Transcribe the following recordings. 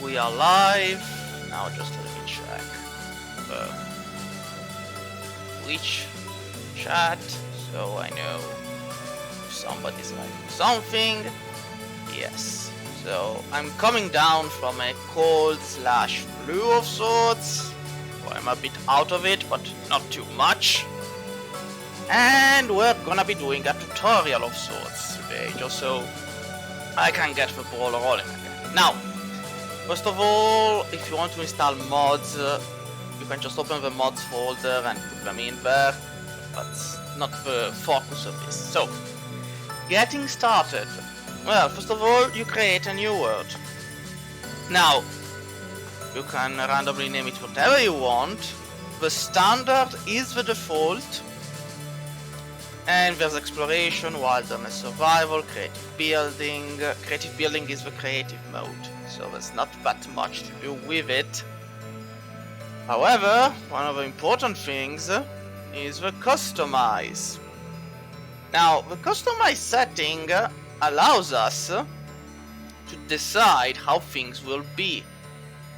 we are live. Now just let me check Twitch chat so I know if somebody's writing something. Yes. So I'm coming down from a cold/flu of sorts. So I'm a bit out of it, but not too much. And we're gonna be doing a tutorial of sorts today, just so I can get the ball rolling again. Now, first of all, if you want to install mods, you can just open the mods folder and put them in there. That's not the focus of this. So, getting started. Well, first of all, you create a new word. Now, you can randomly name it whatever you want. The standard is the default. And there's exploration, wilderness, survival, creative building. Creative building is the creative mode, so there's not that much to do with it. However, one of the important things is the customize. Now, the customize setting allows us to decide how things will be.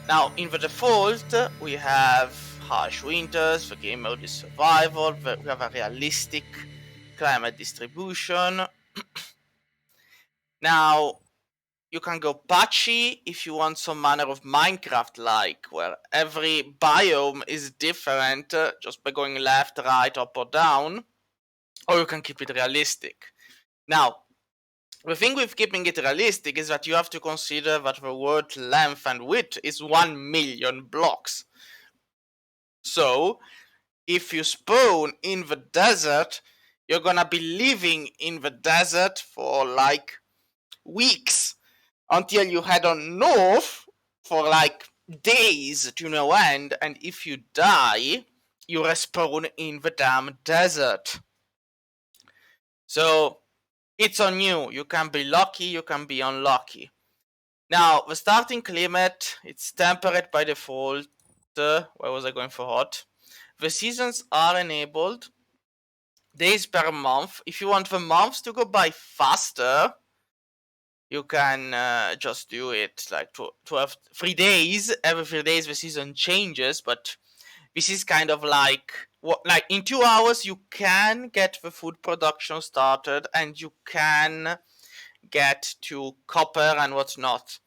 Now, in the default, we have harsh winters, the game mode is survival, we have a realistic climate distribution. Now, you can go patchy if you want some manner of Minecraft-like, where every biome is different just by going left, right, up or down, or you can keep it realistic. Now, the thing with keeping it realistic is that you have to consider that the world length and width is 1 million blocks. So, if you spawn in the desert, you're gonna be living in the desert for like weeks until you head on north for like days to no end, and if you die, you respawn in the damn desert. So it's on you. You can be lucky, you can be unlucky. Now, the starting climate, it's temperate by default. Where was I going for hot? The seasons are enabled. Days per month. If you want the months to go by faster, you can just do it like 3 days. Every 3 days the season changes, but this is kind of like in 2 hours you can get the food production started and you can get to copper and whatnot.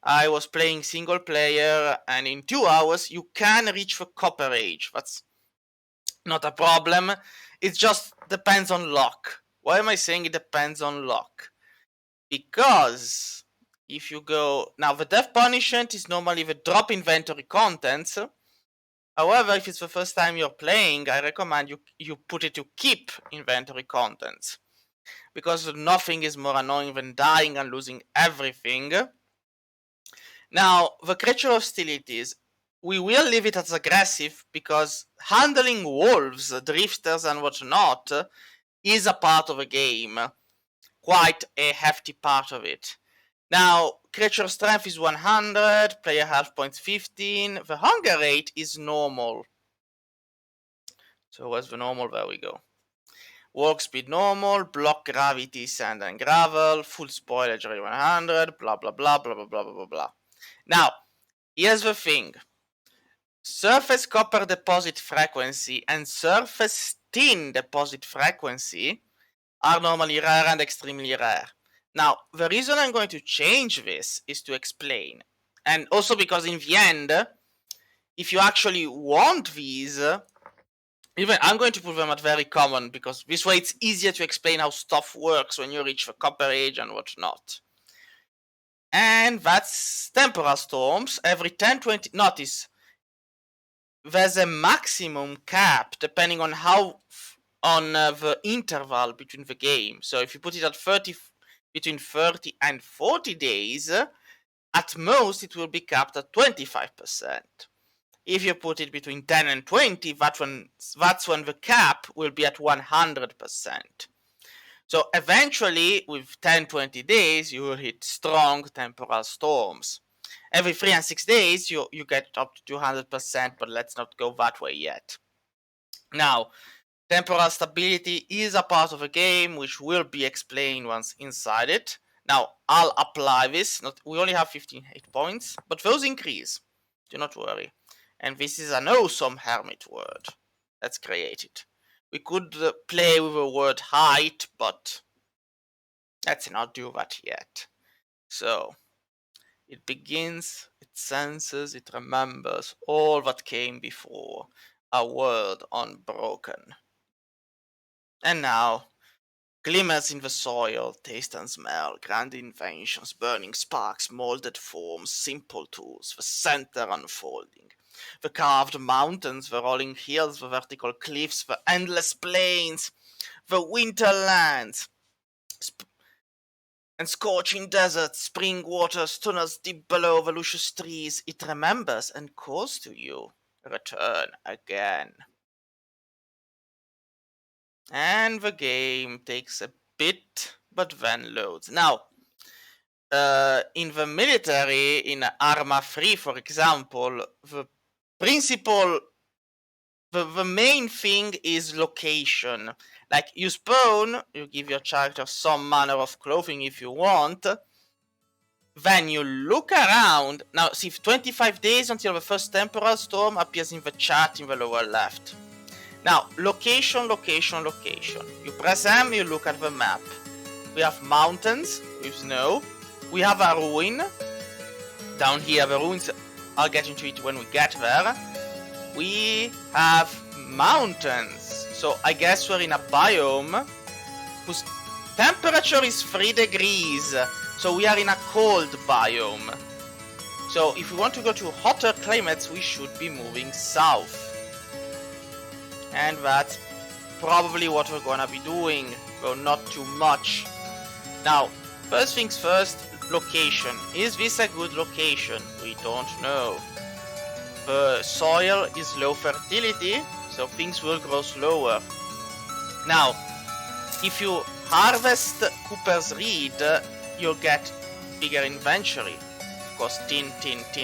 I was playing single player and in 2 hours you can reach the copper age. That's not a problem. It just depends on luck. Why am I saying it depends on luck? Because if you go... Now, the death punishment is normally the drop inventory contents. However, if it's the first time you're playing, I recommend you put it to keep inventory contents. Because nothing is more annoying than dying and losing everything. Now, the creature hostilities. We will leave it as aggressive because handling wolves, drifters and whatnot is a part of the game. Quite a hefty part of it. Now, creature strength is 100, player health points 15, the hunger rate is normal. So where's the normal? There we go. Walk speed normal, block gravity, sand and gravel, full spoilage rate 100, blah blah blah blah blah blah blah blah. Now, here's the thing. Surface copper deposit frequency and surface tin deposit frequency are normally rare and extremely rare. Now, the reason I'm going to change this is to explain. And also because in the end, if you actually want these, even I'm going to put them at very common because this way it's easier to explain how stuff works when you reach the copper age and whatnot. And that's temporal storms. Every 10-20... Notice, there's a maximum cap depending on how... on the interval between the game. So if you put it at between 30 and 40 days, at most it will be capped at 25%. If you put it between 10 and 20, that's when the cap will be at 100%. So eventually, with 10-20 days, you will hit strong temporal storms. Every 3 and 6 days, you get up to 200%, but let's not go that way yet. Now, temporal stability is a part of the game which will be explained once inside it. Now, I'll apply this. We only have 15 hit points, but those increase. Do not worry. And this is an awesome hermit word. Let's create it. We could play with the word height, but let's not do that yet. So, it begins, it senses, it remembers all that came before. A word unbroken. And now, glimmers in the soil, taste and smell, grand inventions, burning sparks, molded forms, simple tools, the center unfolding. The carved mountains, the rolling hills, the vertical cliffs, the endless plains, the winterlands, and scorching deserts, spring waters, tunnels deep below the luscious trees. It remembers and calls to you. Return again. And the game takes a bit, but then loads. Now, in the military, in Arma 3, for example, the principle, the main thing is location. Like, you spawn, you give your character some manner of clothing if you want, then you look around. Now, see, 25 days until the first temporal storm appears in the chat in the lower left. Now, location, location, location. You press M, you look at the map. We have mountains with snow. We have a ruin. Down here, the ruins, I'll get into it when we get there. We have mountains. So I guess we're in a biome whose temperature is 3 degrees. So we are in a cold biome. So if we want to go to hotter climates, we should be moving south. And that's probably what we're gonna be doing, though not too much. Now, first things first, location. Is this a good location? We don't know. The soil is low fertility, so things will grow slower. Now, if you harvest Cooper's Reed, you'll get bigger inventory. Of course, tin,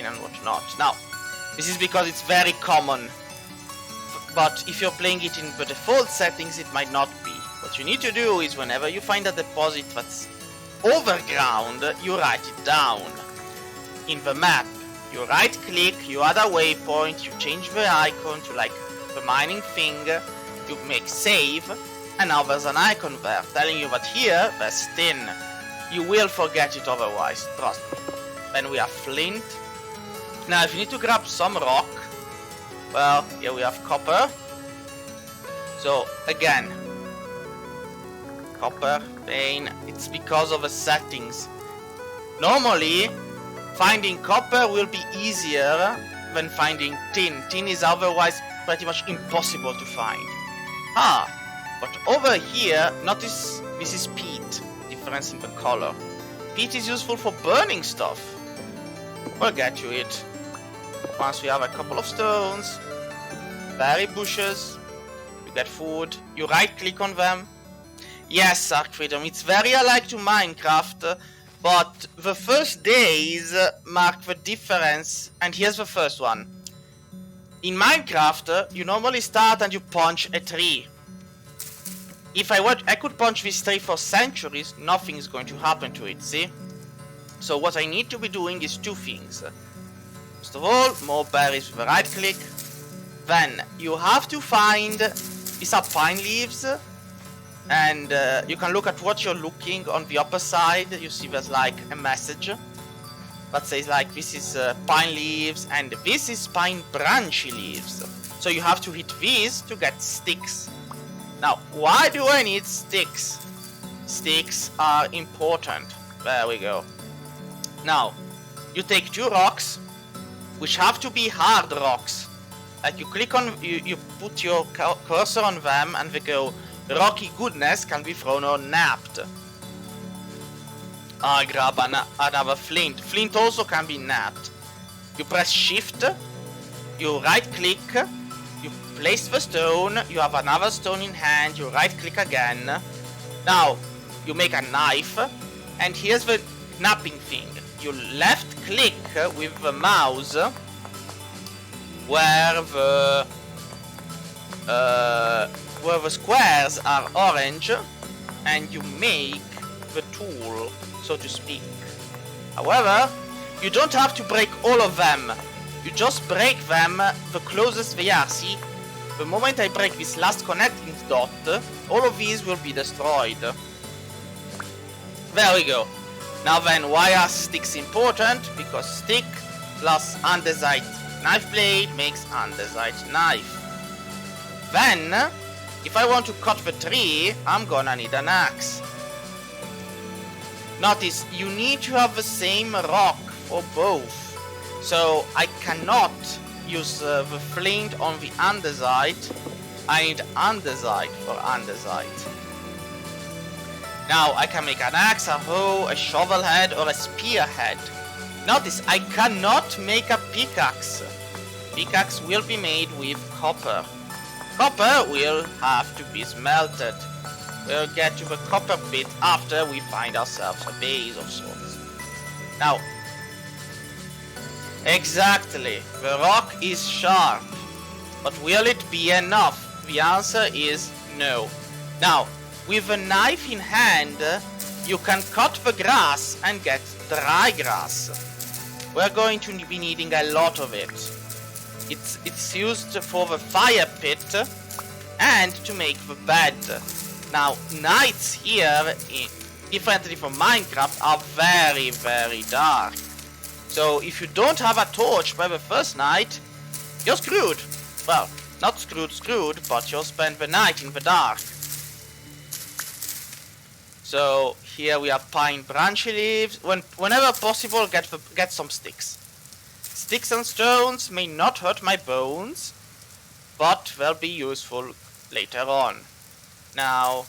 and whatnot. Now, this is because it's very common. But if you're playing it in the default settings, it might not be. What you need to do is whenever you find a deposit that's overground, you write it down. In the map, you right click, you add a waypoint, you change the icon to like the mining thing, you make save, and now there's an icon there telling you that here there's tin. You will forget it otherwise, trust me. Then we have flint. Now if you need to grab some rock, well, here we have copper. So again, copper, vein, it's because of the settings. Normally, finding copper will be easier than finding tin. Tin is otherwise pretty much impossible to find. But over here, notice this is peat. Difference in the color. Peat is useful for burning stuff. We'll get to it. Once we have a couple of stones, berry bushes, you get food, you right click on them. Yes, Arc Freedom, it's very alike to Minecraft, but the first days mark the difference, and here's the first one. In Minecraft, you normally start and you punch a tree. If I could punch this tree for centuries, nothing is going to happen to it, see? So what I need to be doing is two things. First of all, more berries with a right click. Then you have to find these are pine leaves, and you can look at what you're looking on the upper side. You see there's like a message that says like this is pine leaves and this is pine branchy leaves. So you have to hit these to get sticks. Now, why do I need sticks? Sticks are important. There we go. Now, you take two rocks, which have to be hard rocks. Like you click on, you put your cursor on them and they go, rocky goodness can be thrown or napped. I grab another flint. Flint also can be napped. You press shift, you right click, you place the stone, you have another stone in hand, you right click again. Now, you make a knife, and here's the napping thing. You left click with the mouse where the squares are orange, and you make the tool. so to speak. However, you don't have to break all of them. You just break them the closest they are. See, the moment I break this last connecting dot, all of these will be destroyed. There we go. Now then, why are sticks important? Because stick plus andesite knife blade makes andesite knife. Then, if I want to cut the tree, I'm gonna need an axe. Notice, you need to have the same rock for both. So, I cannot use the flint on the andesite. I need andesite for andesite. Now, I can make an axe, a hoe, a shovel head, or a spearhead. Notice, I cannot make a pickaxe. Pickaxe will be made with copper. Copper will have to be smelted. We'll get to the copper bit after we find ourselves a base of sorts. Now, exactly, the rock is sharp, but will it be enough? The answer is no. Now, with a knife in hand, you can cut the grass and get dry grass. We're going to be needing a lot of it. It's used for the fire pit and to make the bed. Now, nights here, differently from Minecraft, are very, very dark. So if you don't have a torch by the first night, you're screwed. Well, not screwed, but you'll spend the night in the dark. So here we have pine branch leaves. Whenever possible, get some sticks. Sticks and stones may not hurt my bones, but they'll be useful later on. Now,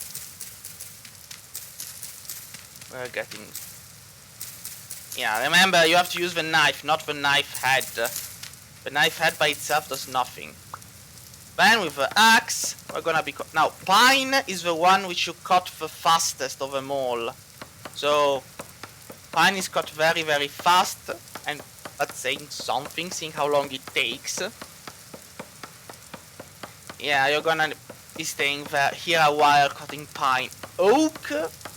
we're getting... Yeah, remember, you have to use the knife, not the knife head. The knife head by itself does nothing. Then with the axe, we're gonna be... Now, pine is the one which you cut the fastest of them all. So, pine is cut very, very fast, and that's saying something, seeing how long it takes. Yeah, you're gonna be staying there here a while cutting pine. Oak,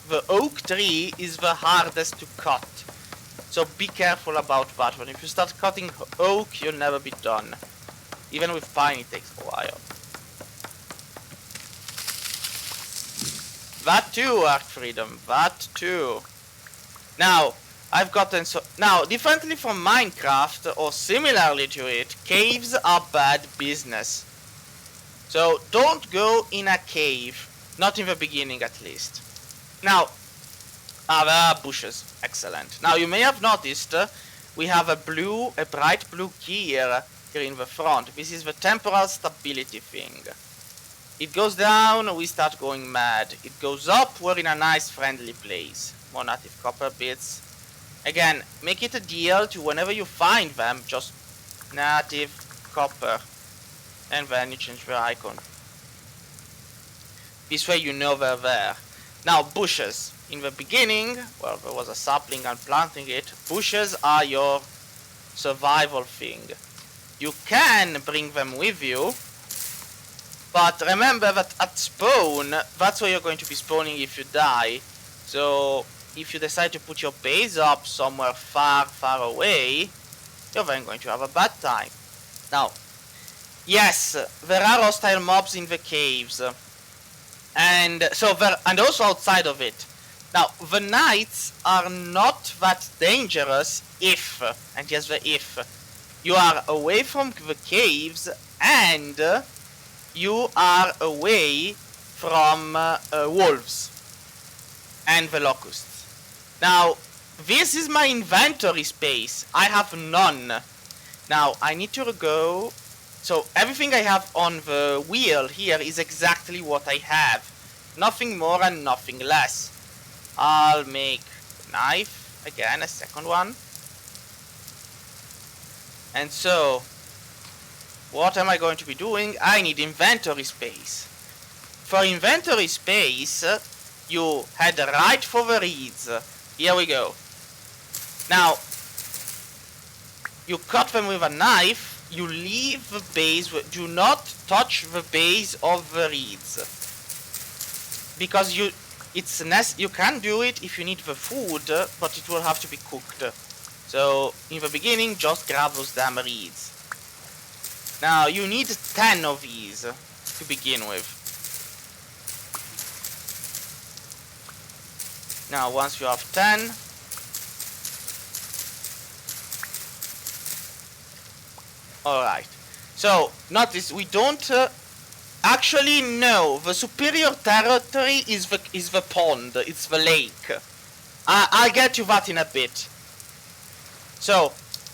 the oak tree is the hardest to cut. So be careful about that one. If you start cutting oak, you'll never be done. Even with pine, it takes a while. That too, Arc Freedom. That too. Now, I've gotten so... Now, differently from Minecraft, or similarly to it, caves are bad business. So, don't go in a cave. Not in the beginning, at least. Now, there are bushes. Excellent. Now, you may have noticed, we have a bright blue key here in the front. This is the temporal stability thing. It goes down, we start going mad. It goes up, we're in a nice friendly place. More native copper bits. Again, make it a deal to whenever you find them, just native copper. And then you change the icon. This way you know they're there. Now, bushes. In the beginning, well, there was a sapling and planting it. Bushes are your survival thing. You can bring them with you, but remember that at spawn, that's where you're going to be spawning if you die. So, if you decide to put your base up somewhere far, far away, you're then going to have a bad time. Now, yes, there are hostile mobs in the caves, and also outside of it. Now, the knights are not that dangerous if, and yes, the if, you are away from the caves and you are away from wolves and the locusts. Now, this is my inventory space. I have none. Now, I need to go... So, everything I have on the wheel here is exactly what I have. Nothing more and nothing less. I'll make a knife, again, a second one. And so, what am I going to be doing? I need inventory space. For inventory space, you head right for the reeds. Here we go. Now, you cut them with a knife, you leave the base, do not touch the base of the reeds. Because you can do it if you need the food, but it will have to be cooked. So in the beginning, just grab those damn reeds. Now you need 10 of these to begin with. Now once you have 10, alright. So notice we don't actually no. The superior territory is the pond. It's the lake. I'll get to that in a bit. So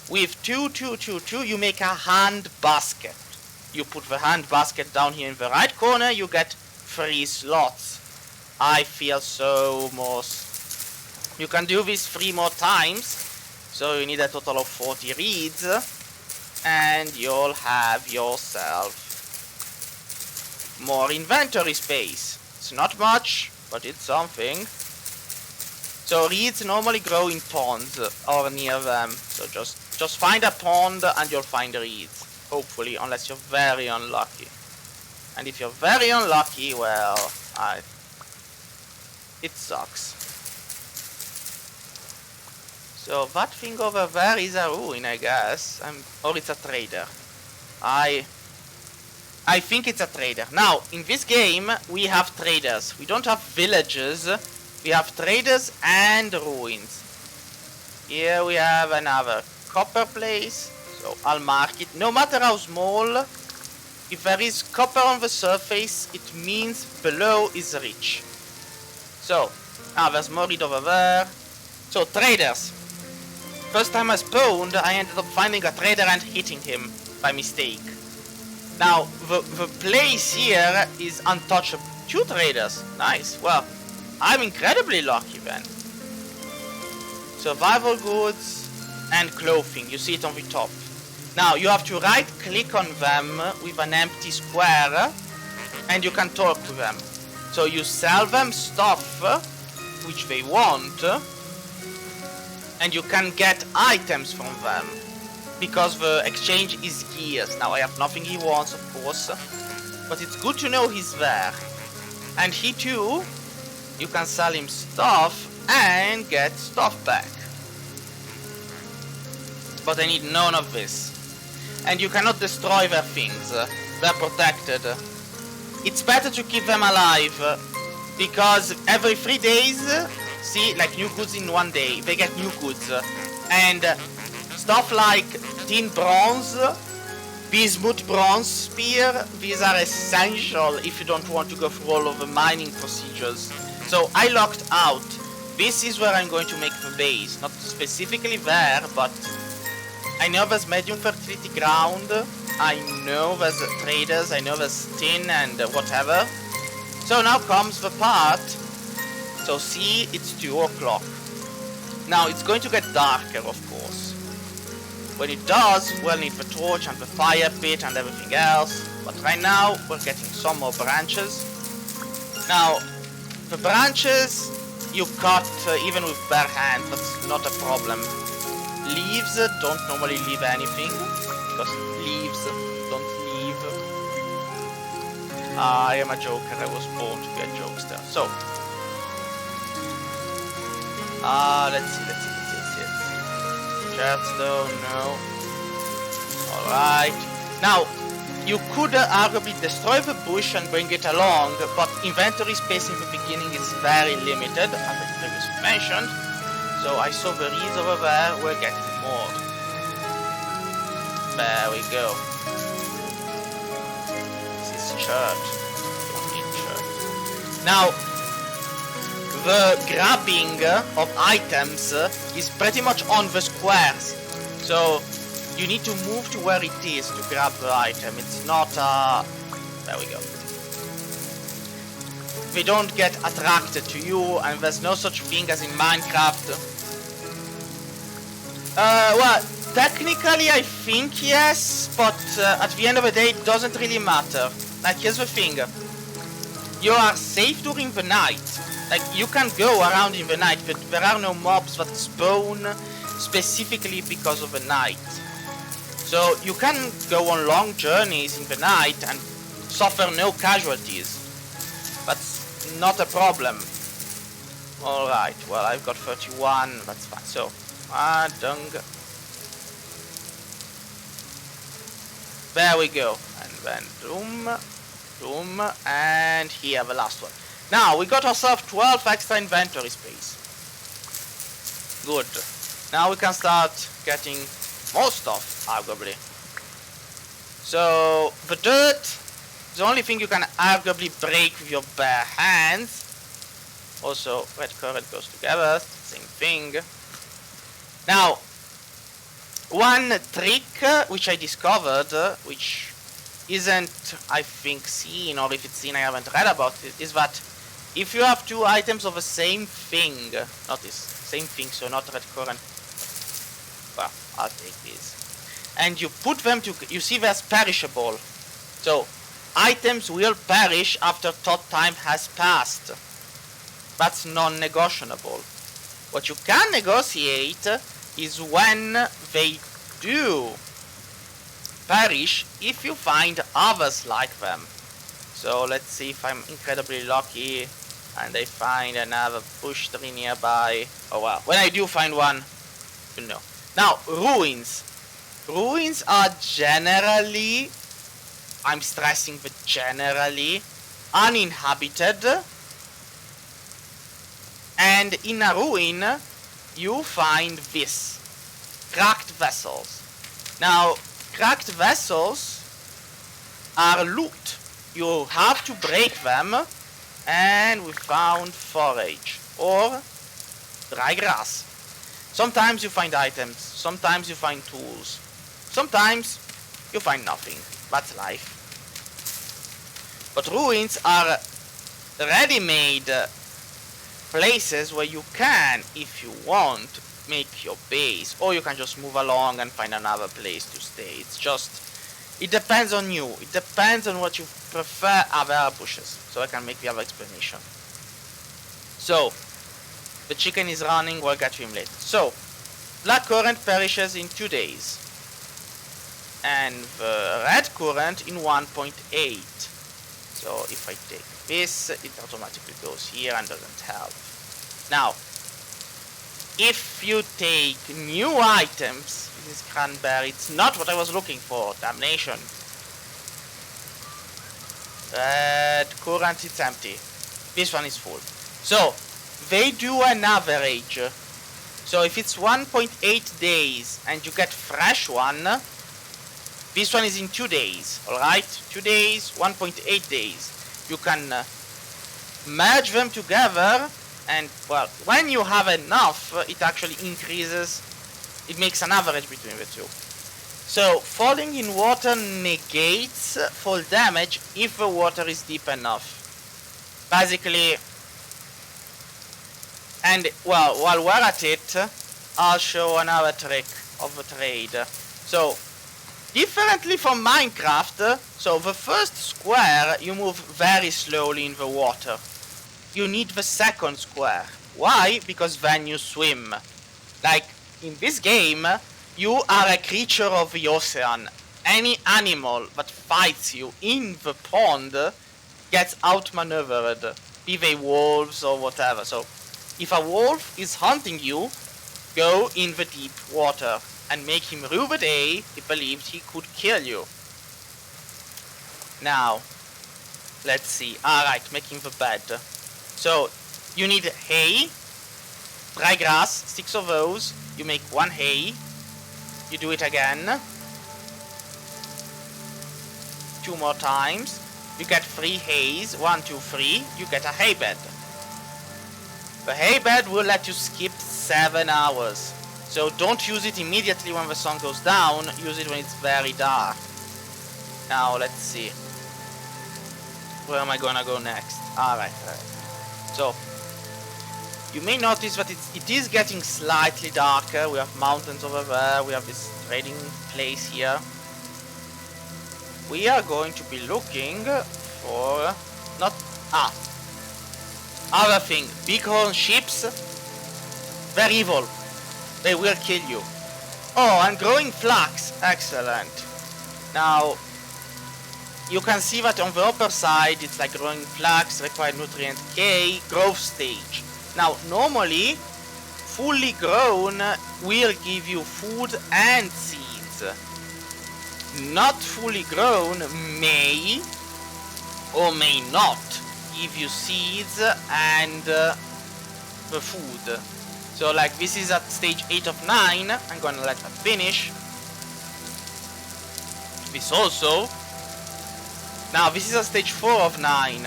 with 2, 2, 2, 2, you make a hand basket. You put the hand basket down here in the right corner. You get 3 slots. I feel so most. You can do this 3 more times. So you need a total of 40 reeds. And you'll have yourself more inventory space. It's not much, but it's something. So reeds normally grow in ponds or near them. So just find a pond and you'll find reeds. Hopefully, unless you're very unlucky. And if you're very unlucky, well, it sucks. So that thing over there is a ruin, I guess. Or it's a trader. I think it's a trader. Now, in this game, we have traders. We don't have villages. We have traders and ruins. Here we have another copper place. So I'll mark it. No matter how small, if there is copper on the surface, it means below is rich. So, there's more reed over there. So, traders. First time I spawned, I ended up finding a trader and hitting him by mistake. Now, the place here is untouchable. 2 traders. Nice. Well, I'm incredibly lucky then. Survival goods and clothing. You see it on the top. Now, you have to right click on them with an empty square and you can talk to them. So you sell them stuff which they want and you can get items from them because the exchange is gears. Now I have nothing he wants, of course, but it's good to know he's there. And he too, you can sell him stuff and get stuff back. But I need none of this. And you cannot destroy their things. They're protected. It's better to keep them alive because every 3 days, see, like new goods in 1 day, they get new goods. And stuff like tin bronze, bismuth bronze spear, these are essential if you don't want to go through all of the mining procedures. So I locked out. This is where I'm going to make the base. Not specifically there, but I know there's medium fertility ground. I know there's traders. I know there's tin and whatever. So now comes the part. So see, it's 2 o'clock. Now it's going to get darker, of course. When it does, we'll need the torch and the fire pit and everything else. But right now, we're getting some more branches. Now, the branches you cut even with bare hand. That's not a problem. Leaves don't normally leave anything, because leaves don't leave. I am a joker, I was born to be a jokester. So, let's see. Shardstone, no. Alright. Now, you could arguably destroy the bush and bring it along, but inventory space in the beginning is very limited, as I previously mentioned. So I saw the reeds over there, we're getting more. There we go. This is church. Don't need church. Now, the grabbing of items is pretty much on the squares. So you need to move to where it is to grab the item. It's not there we go. They don't get attracted to you, and there's no such thing as in Minecraft. Well, technically I think yes, but at the end of the day it doesn't really matter. Like, here's the thing. You are safe during the night. Like, you can go around in the night, but there are no mobs that spawn specifically because of the night. So you can go on long journeys in the night and suffer no casualties. That's not a problem. Alright, well, I've got 31, that's fine. So, dung. There we go. And then doom, and here the last one. Now, we got ourselves 12 extra inventory space. Good. Now we can start getting more stuff, arguably. So, the dirt is the only thing you can arguably break with your bare hands. Also, red current goes together, same thing. Now, one trick which I discovered, which isn't, I think, seen, or if it's seen, I haven't read about it, is that if you have two items of the same thing, not this, same thing, so not red current, well, I'll take these, and you put them to, you see there's perishable, so items will perish after thought time has passed. That's non-negotiable. What you can negotiate is when they do perish if you find others like them. So let's see if I'm incredibly lucky and I find another bush tree nearby. Oh well, when I do find one, you know. Now, ruins. Ruins are generally, I'm stressing the generally, uninhabited. And in a ruin, you find this. Cracked vessels. Now, cracked vessels are loot. You have to break them. And we found forage. Or dry grass. Sometimes you find items. Sometimes you find tools. Sometimes you find nothing. That's life. But ruins are ready-made places where you can, if you want, make your base, or you can just move along and find another place to stay. It's just, it depends on you. It depends on what you prefer. There are bushes, so I can make the other explanation. So, the chicken is running, we'll get to him later. So, black current perishes in 2 days, and the red current in 1.8. So, if I take this, it automatically goes here and doesn't help. Now, if you take new items, this is cranberry, it's not what I was looking for, damnation. Red current, it's empty. This one is full. So, they do an average. So if it's 1.8 days and you get fresh one, this one is in 2 days, alright? 2 days, 1.8 days. You can merge them together, and well, when you have enough, it actually increases, it makes an average between the two. So falling in water negates fall damage if the water is deep enough. Basically, and well, while we're at it, I'll show another trick of the trade. So, differently from Minecraft, so the first square you move very slowly in the water. You need the second square. Why? Because then you swim. Like, in this game, you are a creature of the ocean. Any animal that fights you in the pond gets outmaneuvered, be they wolves or whatever. So, if a wolf is hunting you, go in the deep water and make him rue the day he believed he could kill you. Now, let's see. Alright, making the bed. So, you need hay, dry grass, 6 of those. You make 1 hay. You do it again. 2 more times. You get 3 hays. 1, 2, 3. You get a hay bed. The hay bed will let you skip 7 hours. So don't use it immediately when the sun goes down. Use it when it's very dark. Now, let's see. Where am I gonna go next? Alright. So, you may notice that it is getting slightly darker. We have mountains over there. We have this trading place here. We are going to be looking for... other thing. Bighorn ships. They're evil. They will kill you. Oh, and growing flax. Excellent. Now, you can see that on the upper side, it's like growing flax, required nutrient K, growth stage. Now, normally, fully grown will give you food and seeds. Not fully grown may or may not give you seeds and the food. So like this is at stage 8 of 9. I'm gonna let that finish. This also. Now this is at stage 4 of 9.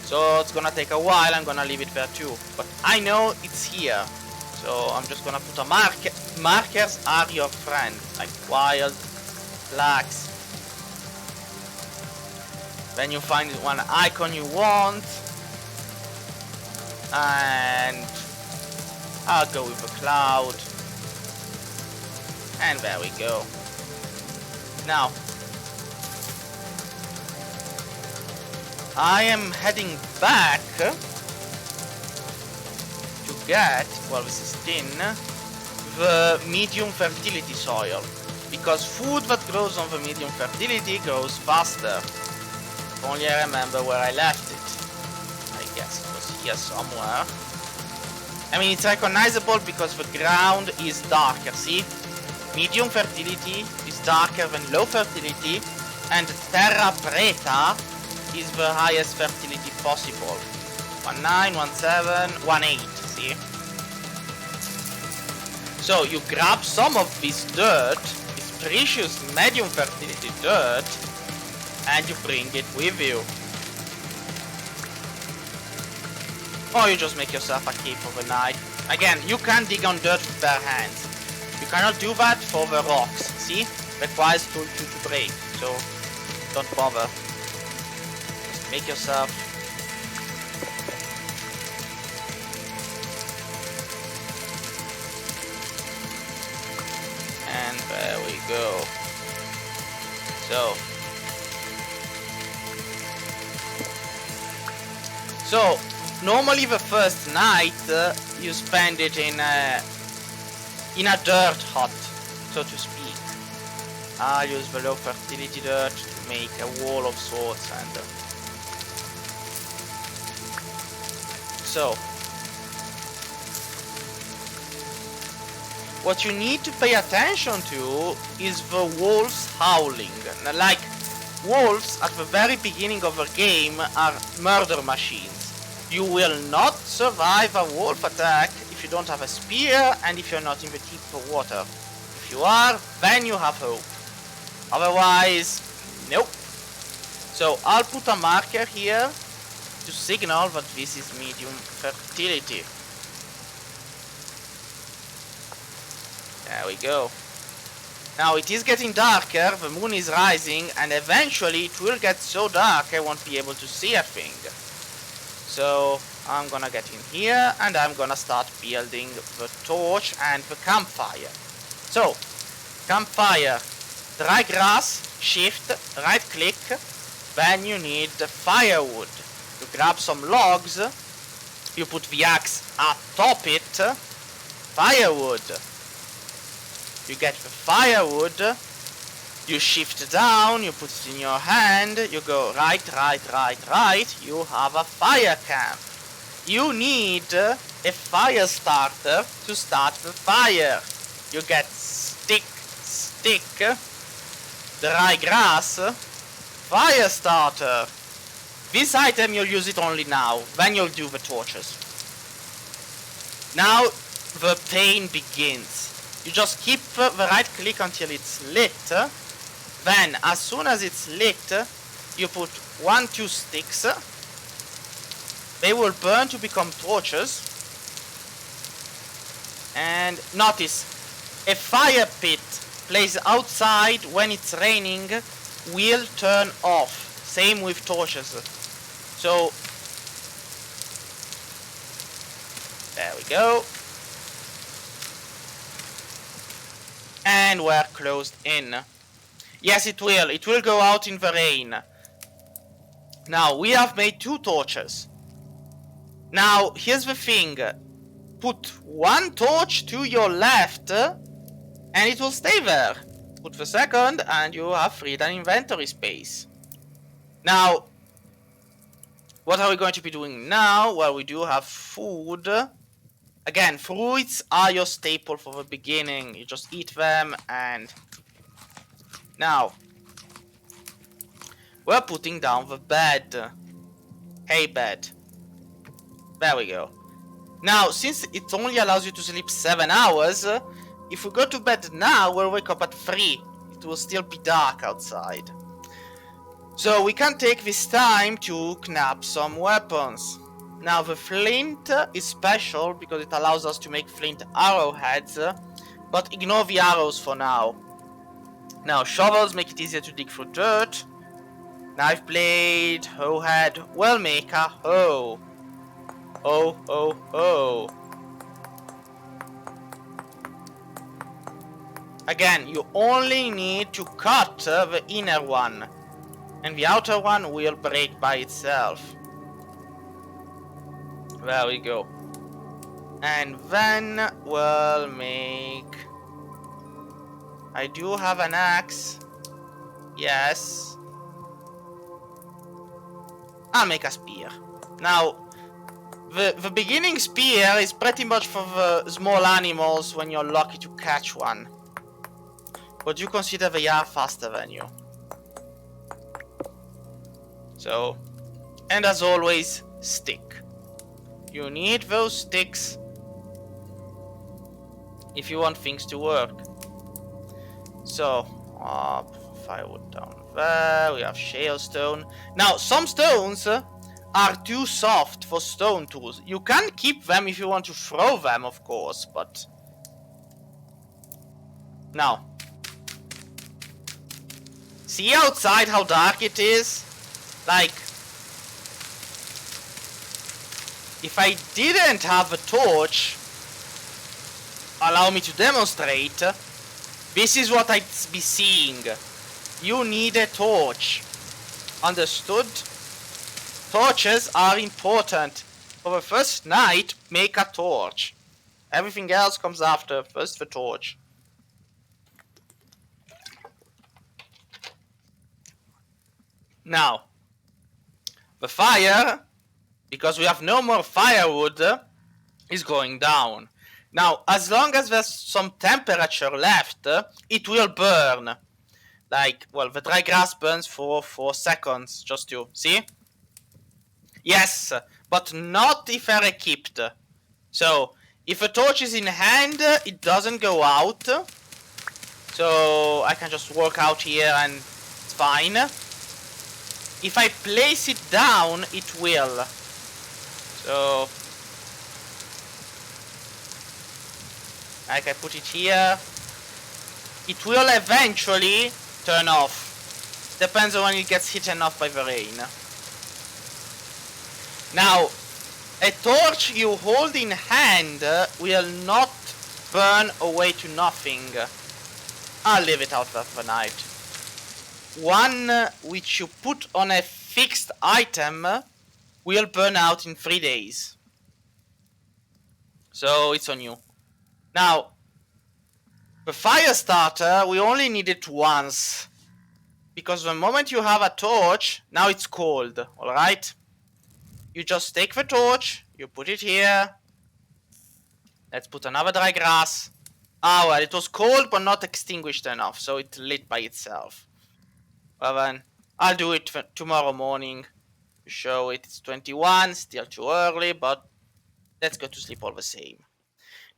So it's gonna take a while. I'm gonna leave it there too. But I know it's here. So I'm just gonna put a marker. Markers are your friend. Like wild flags. Then you find one icon you want. And I'll go with a cloud. And there we go. Now, I am heading back to get, well this is tin, the medium fertility soil. Because food that grows on the medium fertility grows faster. If only I remember where I left it. I guess it was here somewhere. I mean, it's recognizable because the ground is darker, see? Medium fertility is darker than low fertility, and terra preta is the highest fertility possible. 19, 17, 18, see? So you grab some of this dirt, this precious medium fertility dirt, and you bring it with you. Or you just make yourself a cave for the night. Again, you can dig on dirt with bare hands. You cannot do that for the rocks, see? Requires tool to break, so don't bother. Just make yourself. And there we go. So normally the first night you spend it in a dirt hut, so to speak. I'll use the low fertility dirt to make a wall of sorts and so what you need to pay attention to is the wolves howling. Like wolves at the very beginning of the game are murder machines. You will not survive a wolf attack if you don't have a spear and if you're not in the deep water. If you are, then you have hope. Otherwise, nope. So I'll put a marker here to signal that this is medium fertility. There we go. Now it is getting darker, the moon is rising, and eventually it will get so dark I won't be able to see a thing. So I'm gonna get in here and I'm gonna start building the torch and the campfire. So, campfire, dry grass, shift, right click, then you need the firewood. You grab some logs, you put the axe atop it, firewood. You get the firewood, you shift down, you put it in your hand, you go right, you have a fire camp. You need a fire starter to start the fire. You get stick, dry grass, fire starter. This item you'll use it only now, then you'll do the torches. Now the pain begins. You just keep the right click until it's lit. Then, as soon as it's lit, you put 1-2 sticks. They will burn to become torches. And notice, a fire pit placed outside when it's raining will turn off. Same with torches. So, there we go. And we're closed in. Yes, it will go out in the rain. Now, we have made 2 torches. Now, here's the thing. Put 1 torch to your left, and it will stay there. Put the second, and you have freed an inventory space. Now, What are we going to be doing now? Well, we do have food. Again, fruits are your staple for the beginning. You just eat them and... Now, we're putting down the bed. Hey, bed. There we go. Now, since it only allows you to sleep 7 hours, if we go to bed now, we'll wake up at 3. It will still be dark outside. So we can take this time to snap some weapons. Now the flint is special because it allows us to make flint arrowheads, but ignore the arrows for now. Now shovels make it easier to dig through dirt. Knife blade, hoe head, will make a hoe. Ho, ho, ho. Again, you only need to cut the inner one, and the outer one will break by itself. There we go. And then we'll make... I do have an axe. Yes. I'll make a spear. Now, the beginning spear is pretty much for the small animals when you're lucky to catch one. But you consider they are faster than you. So, and as always, stick. You need those sticks if you want things to work. So, firewood down there, we have shale stone. Now, some stones are too soft for stone tools. You can keep them if you want to throw them, of course, but... Now. See outside how dark it is? Like... If I didn't have a torch, allow me to demonstrate, this is what I'd be seeing. You need a torch. Understood? Torches are important. For the first night, make a torch. Everything else comes after. First the torch. Now, the fire, because we have no more firewood, is going down. Now, as long as there's some temperature left, it will burn. Like, well, the dry grass burns for 4 seconds, just to see. Yes, but not if they're equipped. So, if a torch is in hand, it doesn't go out. So, I can just walk out here and it's fine. If I place it down, it will. So, like I put it here. It will eventually turn off. Depends on when it gets hit enough by the rain. Now, a torch you hold in hand will not burn away to nothing. I'll leave it out there for the night. One which you put on a fixed item will burn out in 3 days. So it's on you. Now, the fire starter, we only need it once. Because the moment you have a torch, now it's cold, alright? You just take the torch, you put it here. Let's put another dry grass. Ah, well, it was cold but not extinguished enough, so it lit by itself. Well then, I'll do it tomorrow morning to show it. It's 21, still too early, but let's go to sleep all the same.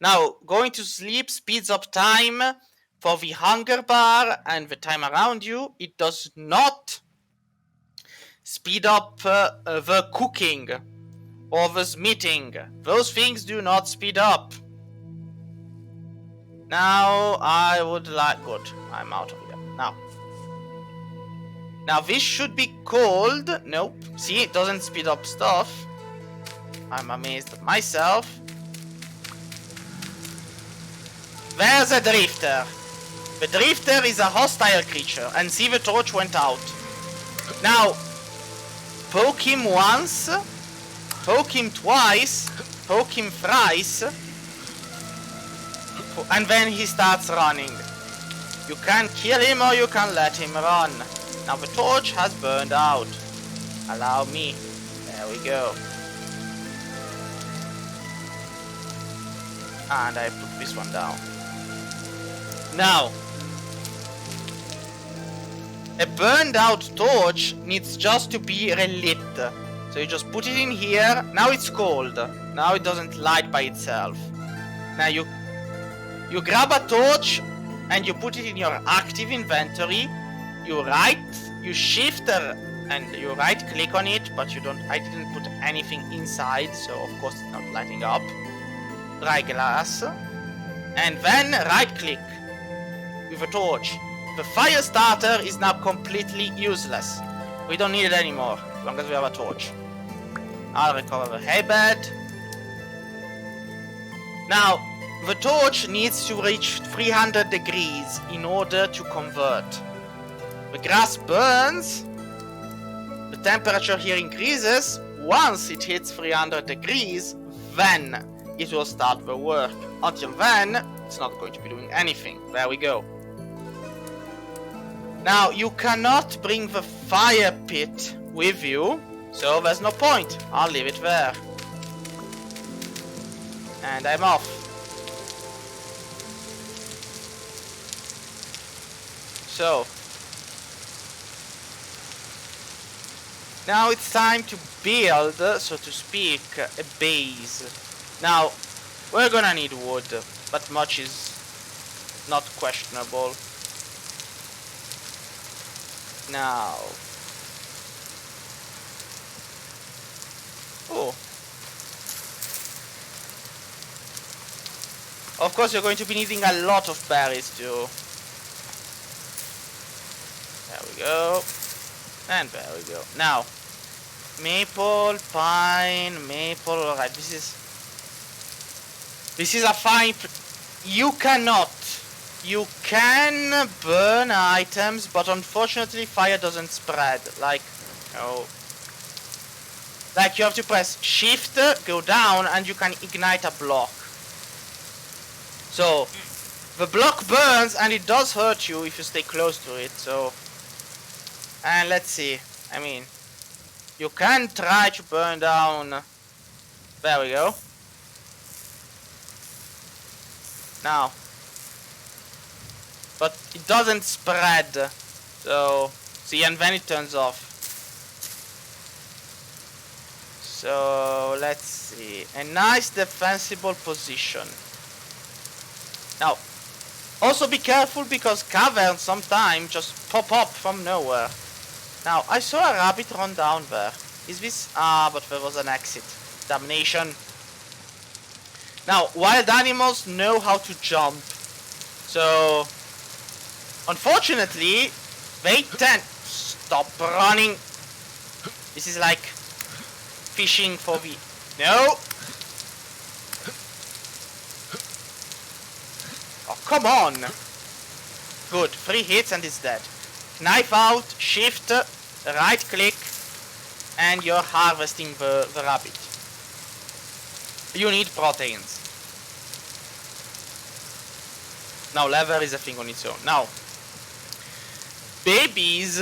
Now, going to sleep speeds up time for the hunger bar and the time around you. It does not speed up the cooking or the smithing. Those things do not speed up. Now, I would like... Good, I'm out of here. Now this should be cold. Nope. See, it doesn't speed up stuff. I'm amazed at myself. There's a drifter. The drifter is a hostile creature. And see, the torch went out. Now, poke him once. Poke him twice. Poke him thrice. And then he starts running. You can kill him or you can let him run. Now the torch has burned out. Allow me. There There we go. And I put this one down. Now, a burned out torch needs just to be relit. So you just put it in here. Now it's cold. Now it doesn't light by itself. Now you grab a torch and you put it in your active inventory. You shift and you right click on it, but I didn't put anything inside, so of course it's not lighting up. Dry glass, and then right click with a torch. The fire starter is now completely useless. We don't need it anymore as long as we have a torch. I'll recover the hay bed. Now the torch needs to reach 300 degrees in order to convert. The grass burns. The temperature here increases. Once it hits 300 degrees, then it will start the work. Until then, it's not going to be doing anything. There we go. Now, you cannot bring the fire pit with you, so there's no point. I'll leave it there. And I'm off. So, now it's time to build, so to speak, a base. Now, we're gonna need wood, but much is not questionable. Now, oh, of course you're going to be needing a lot of berries too. There we go, and there we go. Now, maple, pine, maple. Alright, this is a fine. You can burn items, but unfortunately fire doesn't spread. Like you have to press shift, go down, and you can ignite a block. So the block burns, and it does hurt you if you stay close to it. So, and let's see. I mean, you can try to burn down. There we go. Now, but it doesn't spread. So, see, and then it turns off. So, let's see. A nice defensible position. Now, also be careful because caverns sometimes just pop up from nowhere. Now, I saw a rabbit run down there. Is this? Ah, but there was an exit. Damnation. Now, wild animals know how to jump. So, unfortunately, they tend... Stop running. This is like fishing for the... No! Oh, come on! Good, 3 hits and it's dead. Knife out, shift, right click, and you're harvesting the rabbit. You need proteins. Now leather is a thing on its own. Now, babies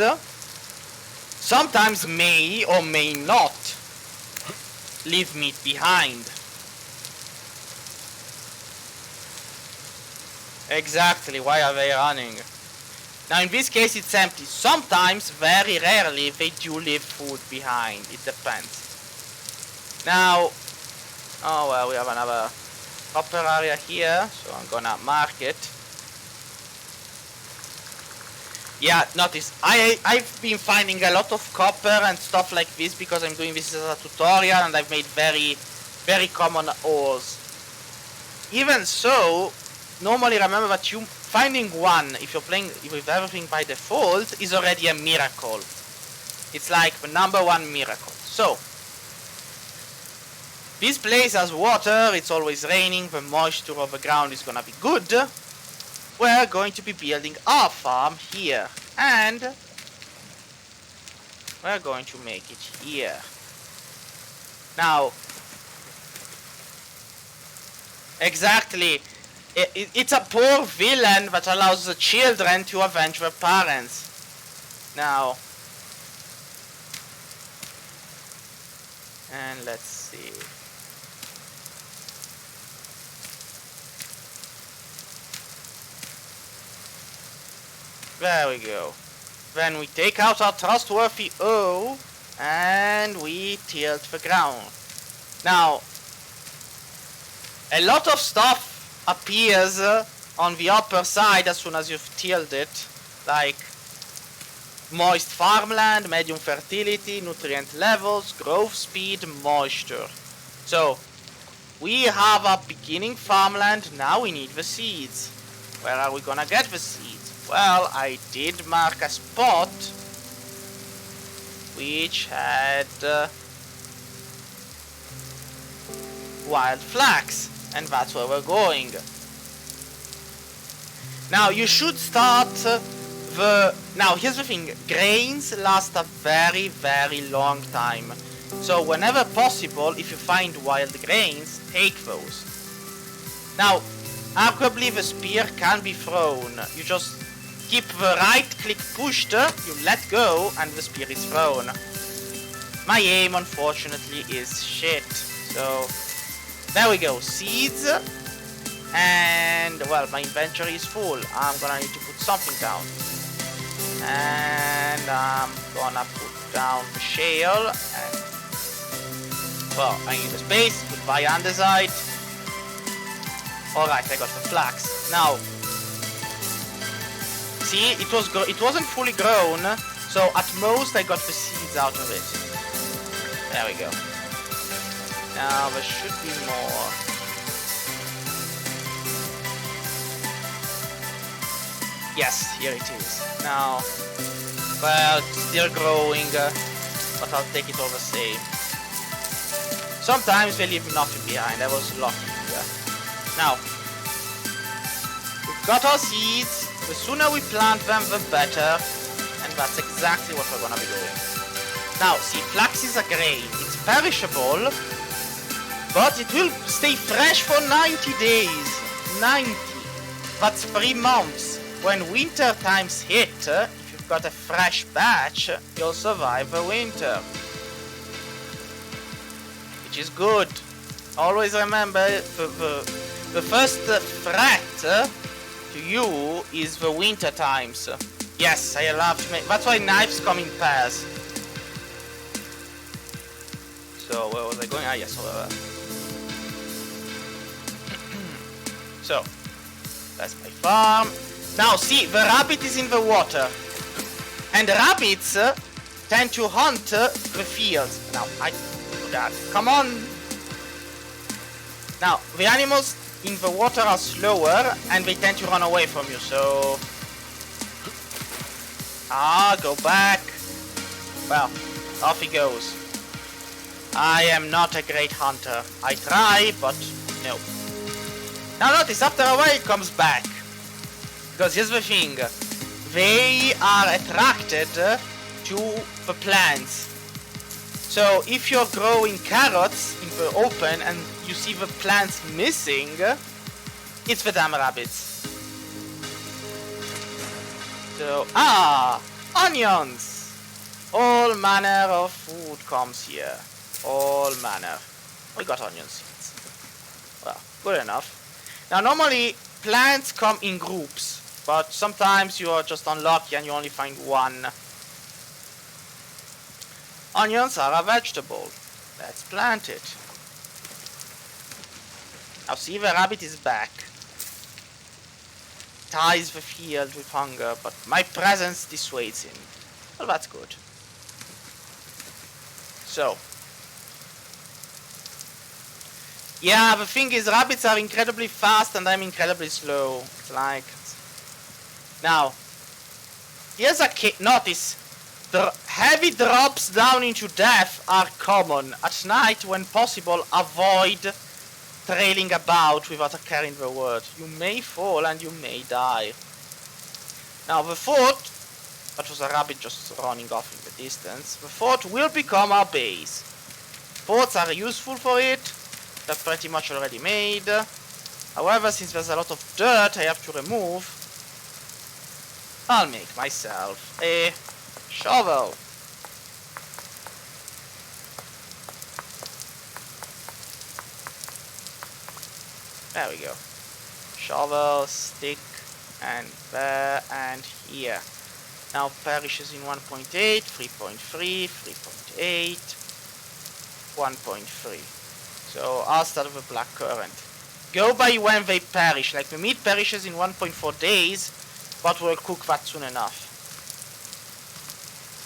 sometimes may or may not leave meat behind. Exactly, why are they running? Now in this case it's empty. Sometimes, very rarely, they do leave food behind. It depends. Now, oh well, we have another copper area here, so I'm gonna mark it. Yeah, notice, I've been finding a lot of copper and stuff like this because I'm doing this as a tutorial and I've made very, very common ores. Even so, normally remember that you finding one, if you're playing with everything by default, is already a miracle. It's like the #1 miracle. So, this place has water, it's always raining, the moisture of the ground is gonna be good. We're going to be building our farm here, and we're going to make it here. Now, exactly, it's a poor villain that allows the children to avenge their parents. Now, And let's see. There we go. Then we take out our trustworthy O and we tilt the ground. Now, a lot of stuff appears on the upper side as soon as you've tilled it, like moist farmland, medium fertility, nutrient levels, growth speed, moisture. So, we have our beginning farmland, now we need the seeds. Where are we gonna get the seeds? Well, I did mark a spot which had wild flax, and that's where we're going. Now, you should start now, here's the thing. Grains last a very, very long time. So, whenever possible, if you find wild grains, take those. Now, arguably the spear can be thrown. You just keep the right click pushed, you let go, and the spear is thrown. My aim, unfortunately, is shit. So, there we go. Seeds. And, well, my inventory is full. I'm gonna need to put something down. And I'm gonna put down the shale. And, well, I need the space. Goodbye, andesite. Alright, I got the flax. Now, see, it wasn't fully grown, so at most I got the seeds out of it. There we go. Now there should be more. Yes, here it is. Now, well, it's still growing, but I'll take it all the same. Sometimes they leave nothing behind. I was lucky here. Now, we've got our seeds. The sooner we plant them, the better. And that's exactly what we're gonna be doing. Now, see, flax is a grain. It's perishable, but it will stay fresh for 90 days. 90. That's 3 months. When winter times hit, if you've got a fresh batch, you'll survive the winter. Which is good. Always remember, the first threat to you is the winter times. Yes, I love to make. That's why knives come in pairs. So where was I going? Ah, yes, over there. So that's my farm. Now see, the rabbit is in the water, and rabbits tend to hunt the fields. Now I do that. Come on. Now the animals in the water are slower and they tend to run away from you, so go back. Well, off he goes. I am not a great hunter. I try, but no. Now notice, after a while it comes back. Because here's the thing. They are attracted to the plants. So if you're growing carrots in the open and you see the plants missing, it's the damn rabbits. So, onions! All manner of food comes here. All manner. We got onion seeds. Well, good enough. Now normally plants come in groups, but sometimes you are just unlucky and you only find one. Onions are a vegetable. Let's plant it. Now see, the rabbit is back. Ties the field with hunger, but my presence dissuades him. Well, that's good. So. Yeah, the thing is, rabbits are incredibly fast and I'm incredibly slow. It's like... Now, here's a notice. The heavy drops down into death are common. At night, when possible, avoid trailing about without carrying the word. You may fall and you may die. Now, the fort, that was a rabbit just running off in the distance, the fort will become our base. Forts are useful for it. They're pretty much already made. However, since there's a lot of dirt I have to remove, I'll make myself a shovel. There we go. Shovel, stick, and there, and here. Now parishes in 1.8, 3.3, 3.8, 1.3. So I'll start with black currant. Go by when they perish. Like the meat perishes in 1.4 days, but we'll cook that soon enough.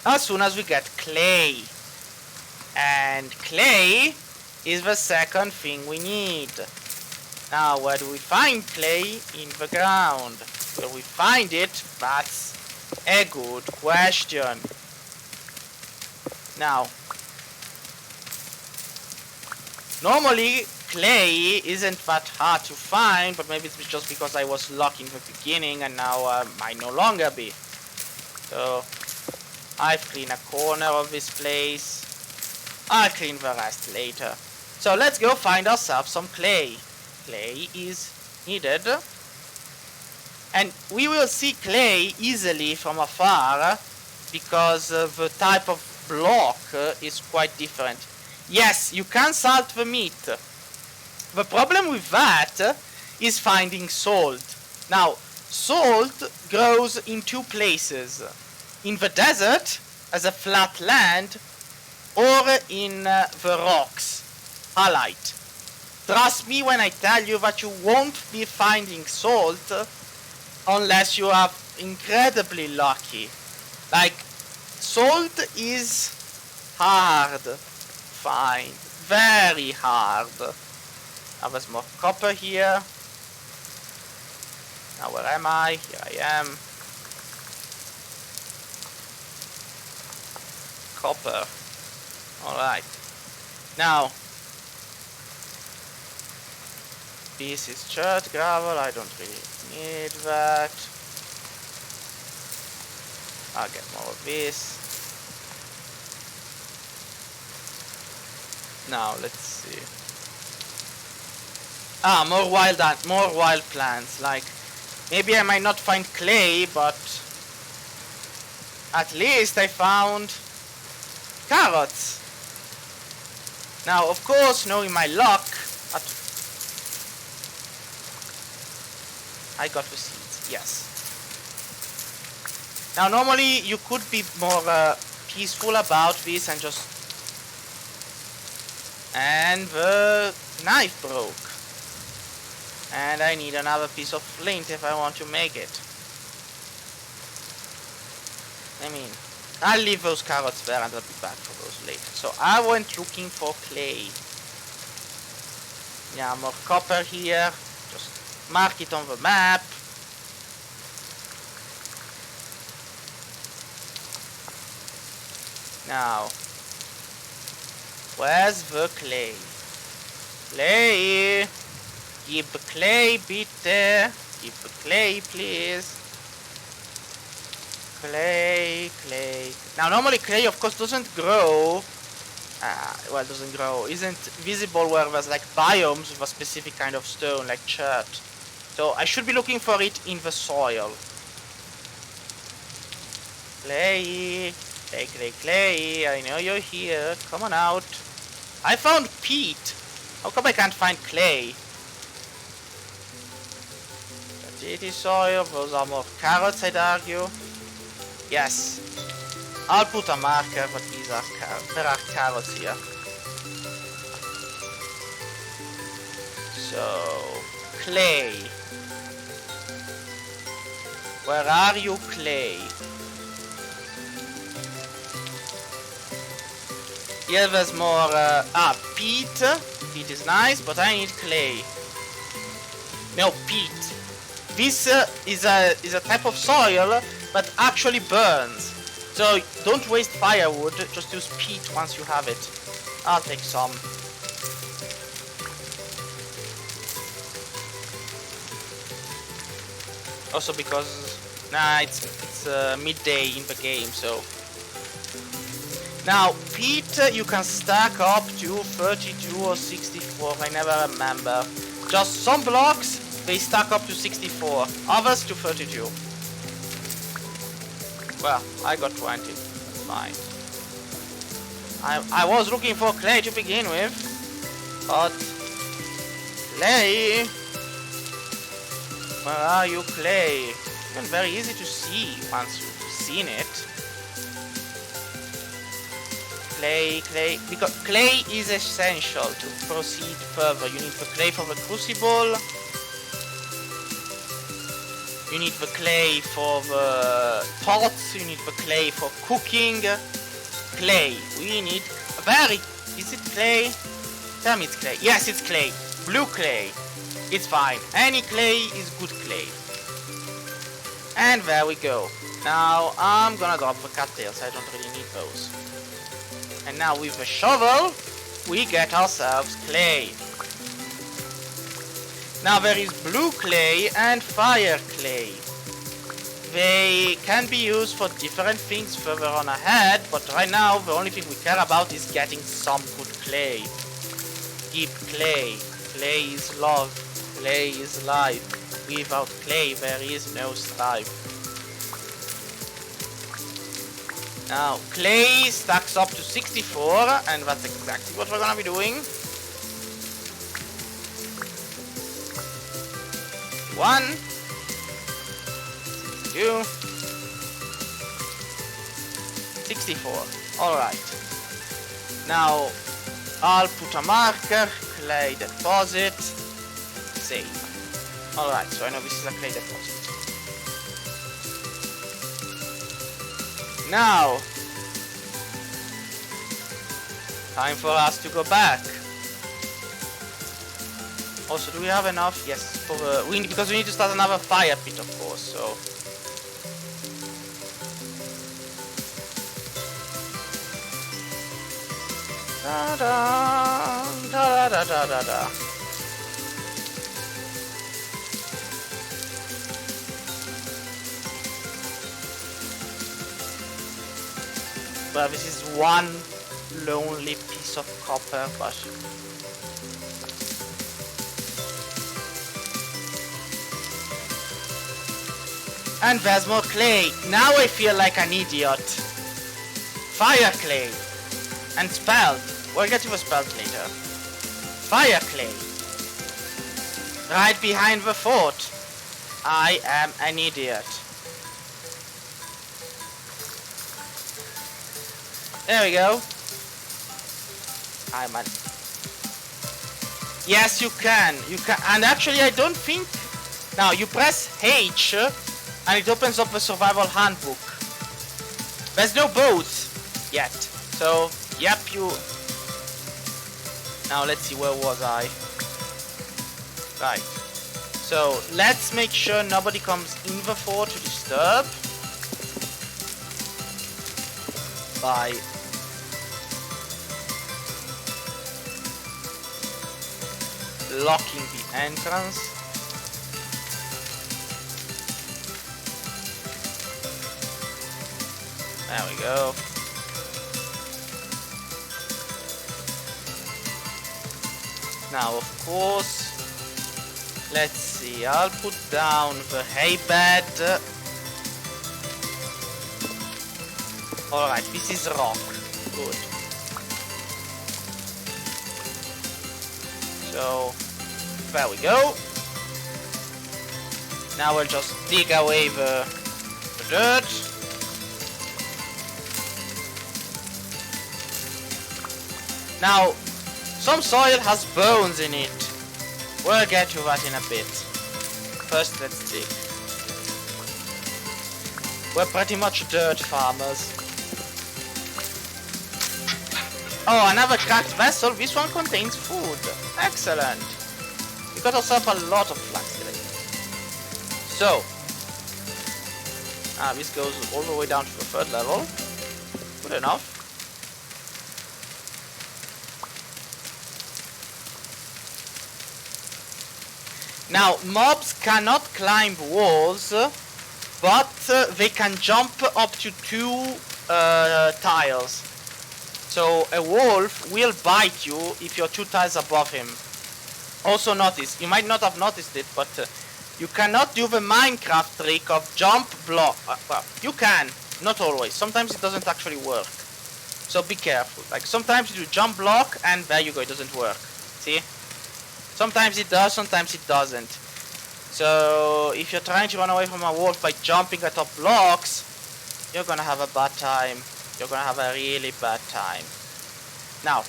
As soon as we get clay. And clay is the second thing we need. Now, where do we find clay? In the ground. Where we find it? That's a good question. Now, normally clay isn't that hard to find, but maybe it's just because I was lucky in the beginning and now might no longer be. So, I've cleaned a corner of this place. I'll clean the rest later. So let's go find ourselves some clay. Clay is needed. And we will see clay easily from afar because the type of block is quite different. Yes, you can salt the meat. The problem with that is finding salt. Now, salt grows in two places. In the desert, as a flat land, or in the rocks, halite. Trust me when I tell you that you won't be finding salt unless you are incredibly lucky. Like, salt is hard to find, very hard. Now there's more copper here. Now where am I? Here I am. Copper. Alright. Now, this is chert gravel. I don't really need that. I'll get more of this. Now, let's see. Ah, more wild plants. Like, maybe I might not find clay, but at least I found carrots. Now, of course, knowing my luck, I got the seeds, yes. Now, normally you could be more peaceful about this and just... And the knife broke. And I need another piece of flint if I want to make it. I mean, I'll leave those carrots there and I'll be back for those later. So I went looking for clay. Yeah, more copper here. Just mark it on the map. Now, where's the clay? Clay! Gib clay, bitte! Gib clay, please! Clay, clay. Now, normally clay, of course, doesn't grow. Well, doesn't grow. Isn't visible where there's like biomes with a specific kind of stone, like chert. So I should be looking for it in the soil. Clay, clay, clay, clay. I know you're here. Come on out. I found peat. How come I can't find clay? Dirty soil. Those are more carrots, I'd argue. Yes. I'll put a marker, but these are there are carrots here. So, clay. Where are you, clay? Here there's more, peat. Peat is nice, but I need clay. No, peat. This is a type of soil that actually burns. So don't waste firewood, just use peat once you have it. I'll take some. Also because, it's midday in the game, so. Now, peat you can stack up to 32 or 64, I never remember. Just some blocks, they stack up to 64, others to 32. Well, I got 20, that's fine. I was looking for clay to begin with, but clay Where are you, clay? Even very easy to see once you've seen it. Clay, because clay is essential to proceed further. You need the clay for the crucible. You need the clay for the pots. You need the clay for cooking. Clay. We need is it clay? Tell me it's clay. Yes, it's clay. Blue clay. It's fine. Any clay is good clay. And there we go. Now I'm gonna drop the cattails. I don't really need those. And now with the shovel, we get ourselves clay. Now there is blue clay and fire clay. They can be used for different things further on ahead, but right now the only thing we care about is getting some good clay. Keep clay. Clay is love. Clay is life. Without clay there is no strife. Now clay stacks up to 64, and that's exactly what we're gonna be doing. 1, 2, 64. Alright. Now I'll put a marker, clay deposit, save. Alright, so I know this is a clay deposit. Now, time for us to go back. Also, do we have enough? Yes, for the because we need to start another fire pit, of course. So, da da da da da da da. Well, this is one lonely piece of copper, but and there's more clay. Now I feel like an idiot. Fire clay and spelt. We'll get to the spelt later. Fire clay. Right behind the fort. I am an idiot. There we go. I'm an... Yes, you can. You can. And actually, I don't think... Now, you press H, and it opens up the survival handbook. There's no boats yet. So, yep, you... Now, let's see, where was I? Right. So, let's make sure nobody comes in the fort to disturb. By... locking the entrance. There we go. Now, of course, let's see. I'll put down the hay bed. Alright, this is rock. Good. So, there we go. Now we'll just dig away the dirt. Now, some soil has bones in it. We'll get to that in a bit. First, let's dig. We're pretty much dirt farmers. Oh, another cracked vessel. This one contains food. Excellent. We got ourselves a lot of flax today. So, this goes all the way down to the 3rd level. Good enough. Now, mobs cannot climb walls, but they can jump up to 2 tiles. So a wolf will bite you if you're 2 tiles above him. Also notice, you might not have noticed it, but you cannot do the Minecraft trick of jump block. Well, you can, not always. Sometimes it doesn't actually work. So be careful. Like sometimes you do jump block and there you go, it doesn't work. See? Sometimes it does, sometimes it doesn't. So if you're trying to run away from a wolf by jumping atop blocks, you're gonna have a bad time. You're gonna have a really bad time. Now,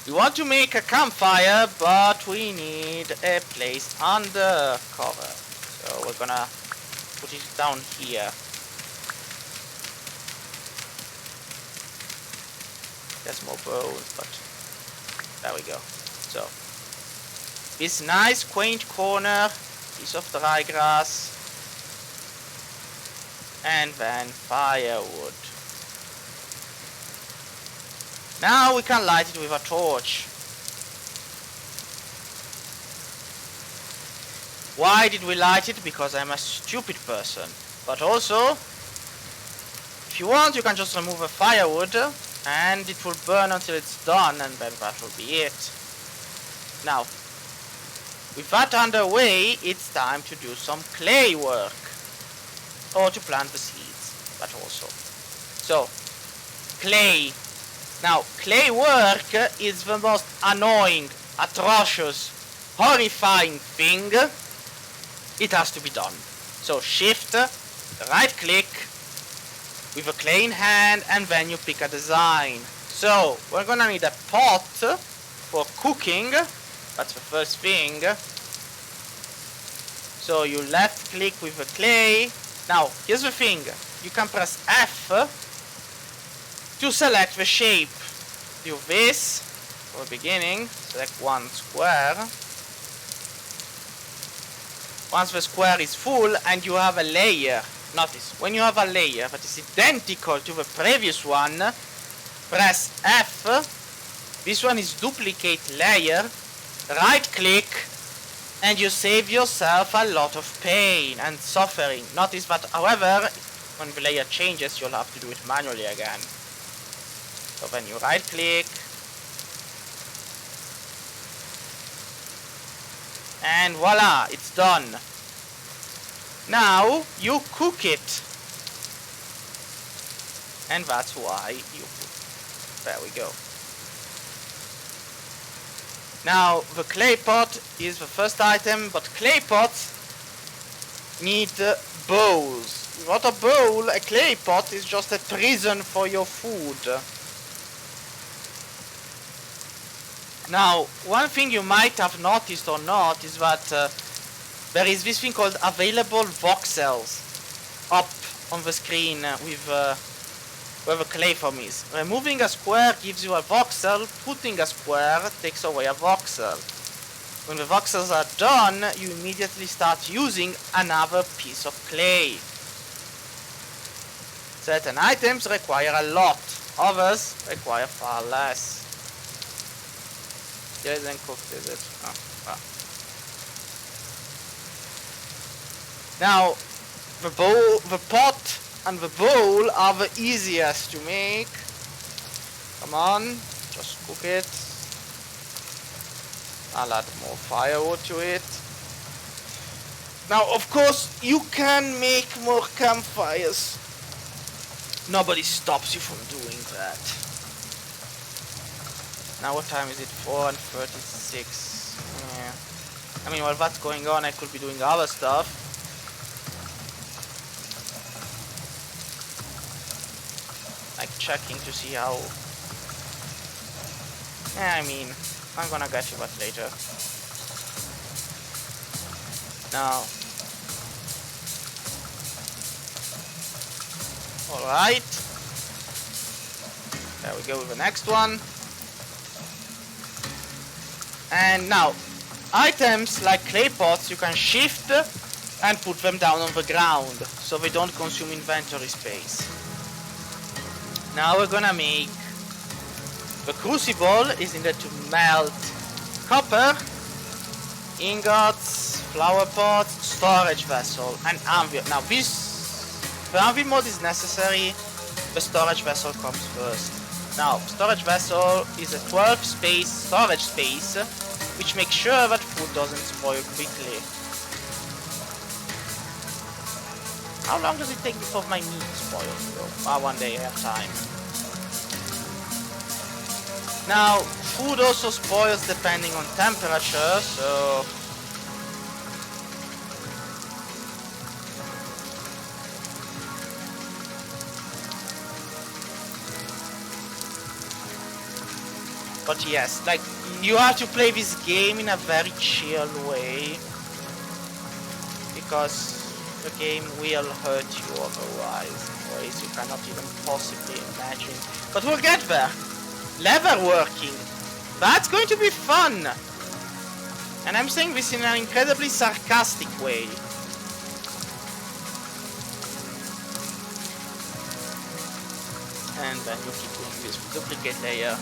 we want to make a campfire, but we need a place under cover. So we're gonna put it down here. There's more bones, but there we go. So this nice quaint corner, piece of dry grass, and then firewood. Now we can light it with a torch. Why did we light it? Because I'm a stupid person. But also, if you want, you can just remove the firewood and it will burn until it's done, and then that will be it. Now, with that underway, it's time to do some clay work. Or to plant the seeds, that also. So, clay. Now, clay work is the most annoying, atrocious, horrifying thing. It has to be done. So, shift, right click, with a clay in hand, and then you pick a design. So, we're gonna need a pot for cooking. That's the first thing. So, you left click with the clay. Now, here's the thing. You can press F to select the shape. Do this for the beginning. Select one square. Once the square is full and you have a layer, notice, when you have a layer that is identical to the previous one, press F. This one is duplicate layer. Right click. And you save yourself a lot of pain and suffering. Notice that, however, when the layer changes, you'll have to do it manually again. So then you right click. And voila, it's done. Now, you cook it. And that's why you put. There we go. Now, the clay pot is the first item, but clay pots need bowls. Without a bowl, a clay pot is just a prison for your food. Now, one thing you might have noticed or not is that there is this thing called available voxels up on the screen with where the clay form is. Removing a square gives you a voxel, putting a square takes away a voxel. When the voxels are done, you immediately start using another piece of clay. Certain items require a lot, others require far less. It isn't cooked, is it? Oh, well. Now, the pot and the bowl are the easiest to make. Come on, just cook it. I'll add more firewood to it. Now, of course, you can make more campfires. Nobody stops you from doing that. Now, what time is it? 4:36. Yeah. I mean, while that's going on, I could be doing other stuff. Like checking to see how. Yeah, I mean, I'm gonna get to that later. Now, alright. There we go with the next one. And now, items like clay pots, you can shift and put them down on the ground so they don't consume inventory space. Now we're gonna make the crucible is needed to melt copper, ingots, flower pot, storage vessel, and anvil. Now the anvil mode is necessary, the storage vessel comes first. Now, storage vessel is a 12 space storage space, which makes sure that food doesn't spoil quickly. How long does it take before my meat spoils? Ah, one day I have time. Now, food also spoils depending on temperature, so But yes, like, you have to play this game in a very chill way, because the game will hurt you otherwise in ways you cannot even possibly imagine. But we'll get there. Lever working. That's going to be fun. And I'm saying this in an incredibly sarcastic way. And then you keep doing this with duplicate layer.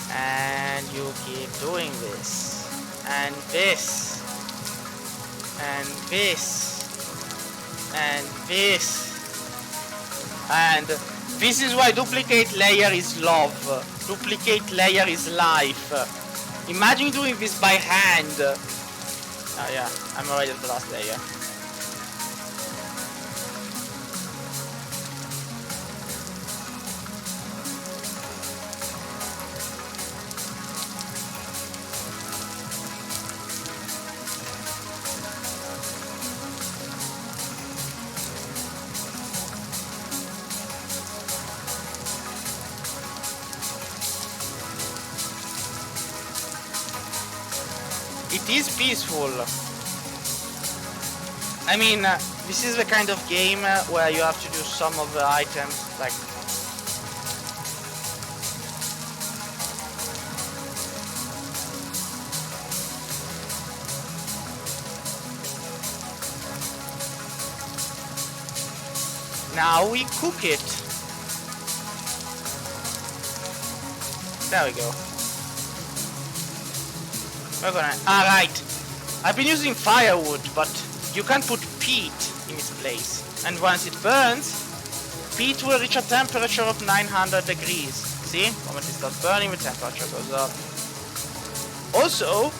And you keep doing this. And this. And this. And this. And this is why duplicate layer is love. Duplicate layer is life. Imagine doing this by hand. Oh yeah, I'm already at the last layer. It is peaceful. I mean, this is the kind of game where you have to do some of the items, like... Now we cook it. There we go. We're gonna... right. I've been using firewood, but you can put peat in its place. And once it burns, peat will reach a temperature of 900 degrees. See? The moment it starts burning, the temperature goes up. Also,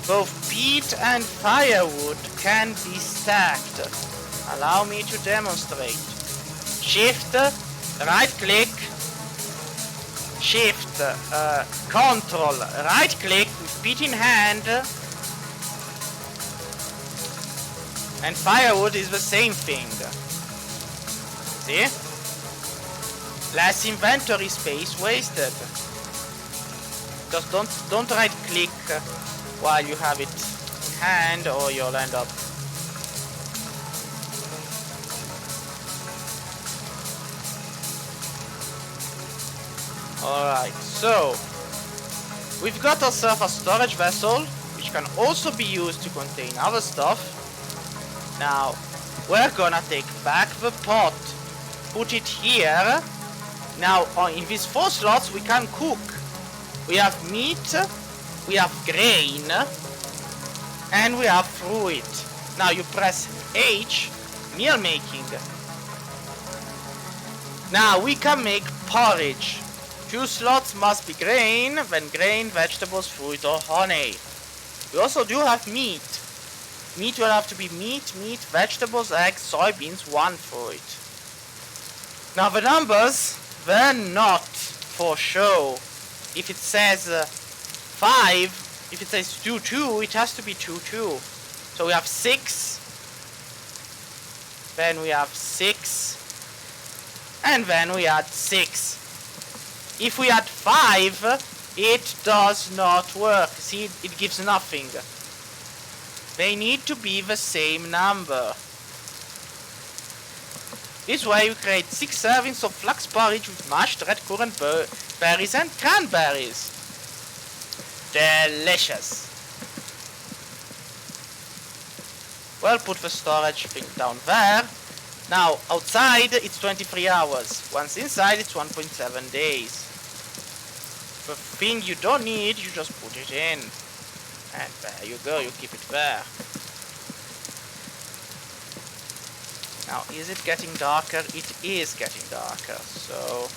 both peat and firewood can be stacked. Allow me to demonstrate. Shift, right click, Shift, Control, right click with peat in hand, and firewood is the same thing. See? Less inventory space wasted. Just don't right click while you have it in hand, or you'll end up. Alright, so we've got ourselves a storage vessel, which can also be used to contain other stuff. Now, we're gonna take back the pot, put it here. Now, in these 4 slots, we can cook. We have meat, we have grain, and we have fruit. Now, you press H, meal making. Now, we can make porridge. 2 slots must be grain, then grain, vegetables, fruit, or honey. We also do have meat. Meat will have to be meat, vegetables, eggs, soybeans, 1 fruit. Now the numbers, they're not for show. If it says 5, if it says 2, 2, it has to be 2, 2. So we have 6, then we have 6, and then we add 6. If we add 5, it does not work. See, it gives nothing. They need to be the same number. This way you create 6 servings of flax porridge with mashed red currant berries and cranberries. Delicious. Well, put the storage thing down there. Now, outside it's 23 hours. Once inside it's 1.7 days. The thing you don't need, you just put it in. And there you go, you keep it there. Now, is it getting darker? It is getting darker, so...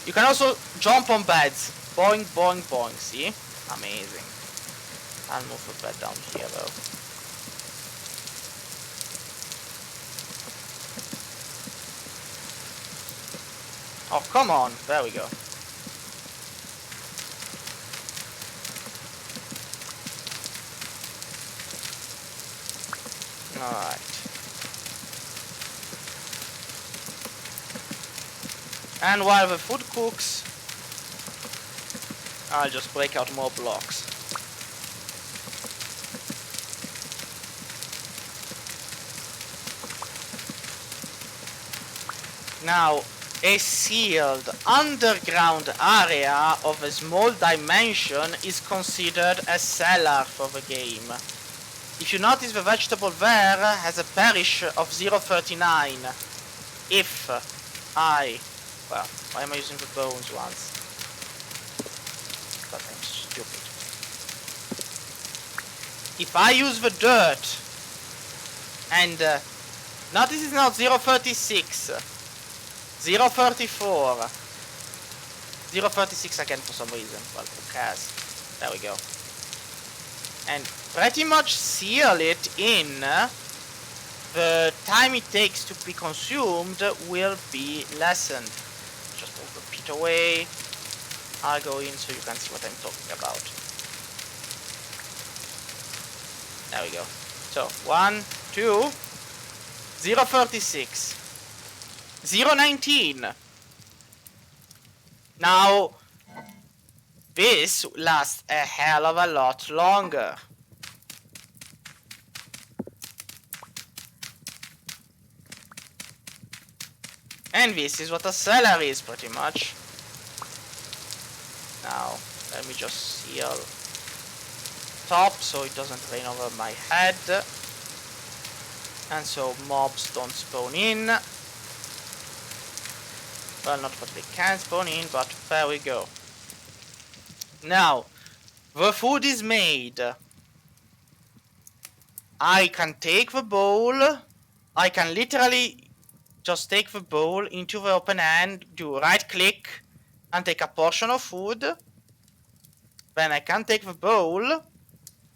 You can also jump on beds. Boing, boing, boing, see? Amazing. I'll move the bed down here, though. Oh, come on. There we go. Alright. And while the food cooks, I'll just break out more blocks. Now, a sealed underground area of a small dimension is considered a cellar for the game. If you notice, the vegetable there has a perish of 0.39. If well, why am I using the bones once? But I'm stupid. If I use the dirt, and now this is not 0.36, 0.34, 0.36 again for some reason. Well, who cares? There we go. And pretty much seal it in, the time it takes to be consumed will be lessened. Just move the pit away. I'll go in so you can see what I'm talking about. There we go. So 1, 2, 0.36, 0.19. Now this lasts a hell of a lot longer. And this is what a cellar is, pretty much. Now, let me just seal top so it doesn't rain over my head. And so mobs don't spawn in. Well, not that they can spawn in, but there we go. Now, the food is made. I can take the bowl. I can literally just take the bowl into the open hand, do right click, and take a portion of food. Then I can take the bowl,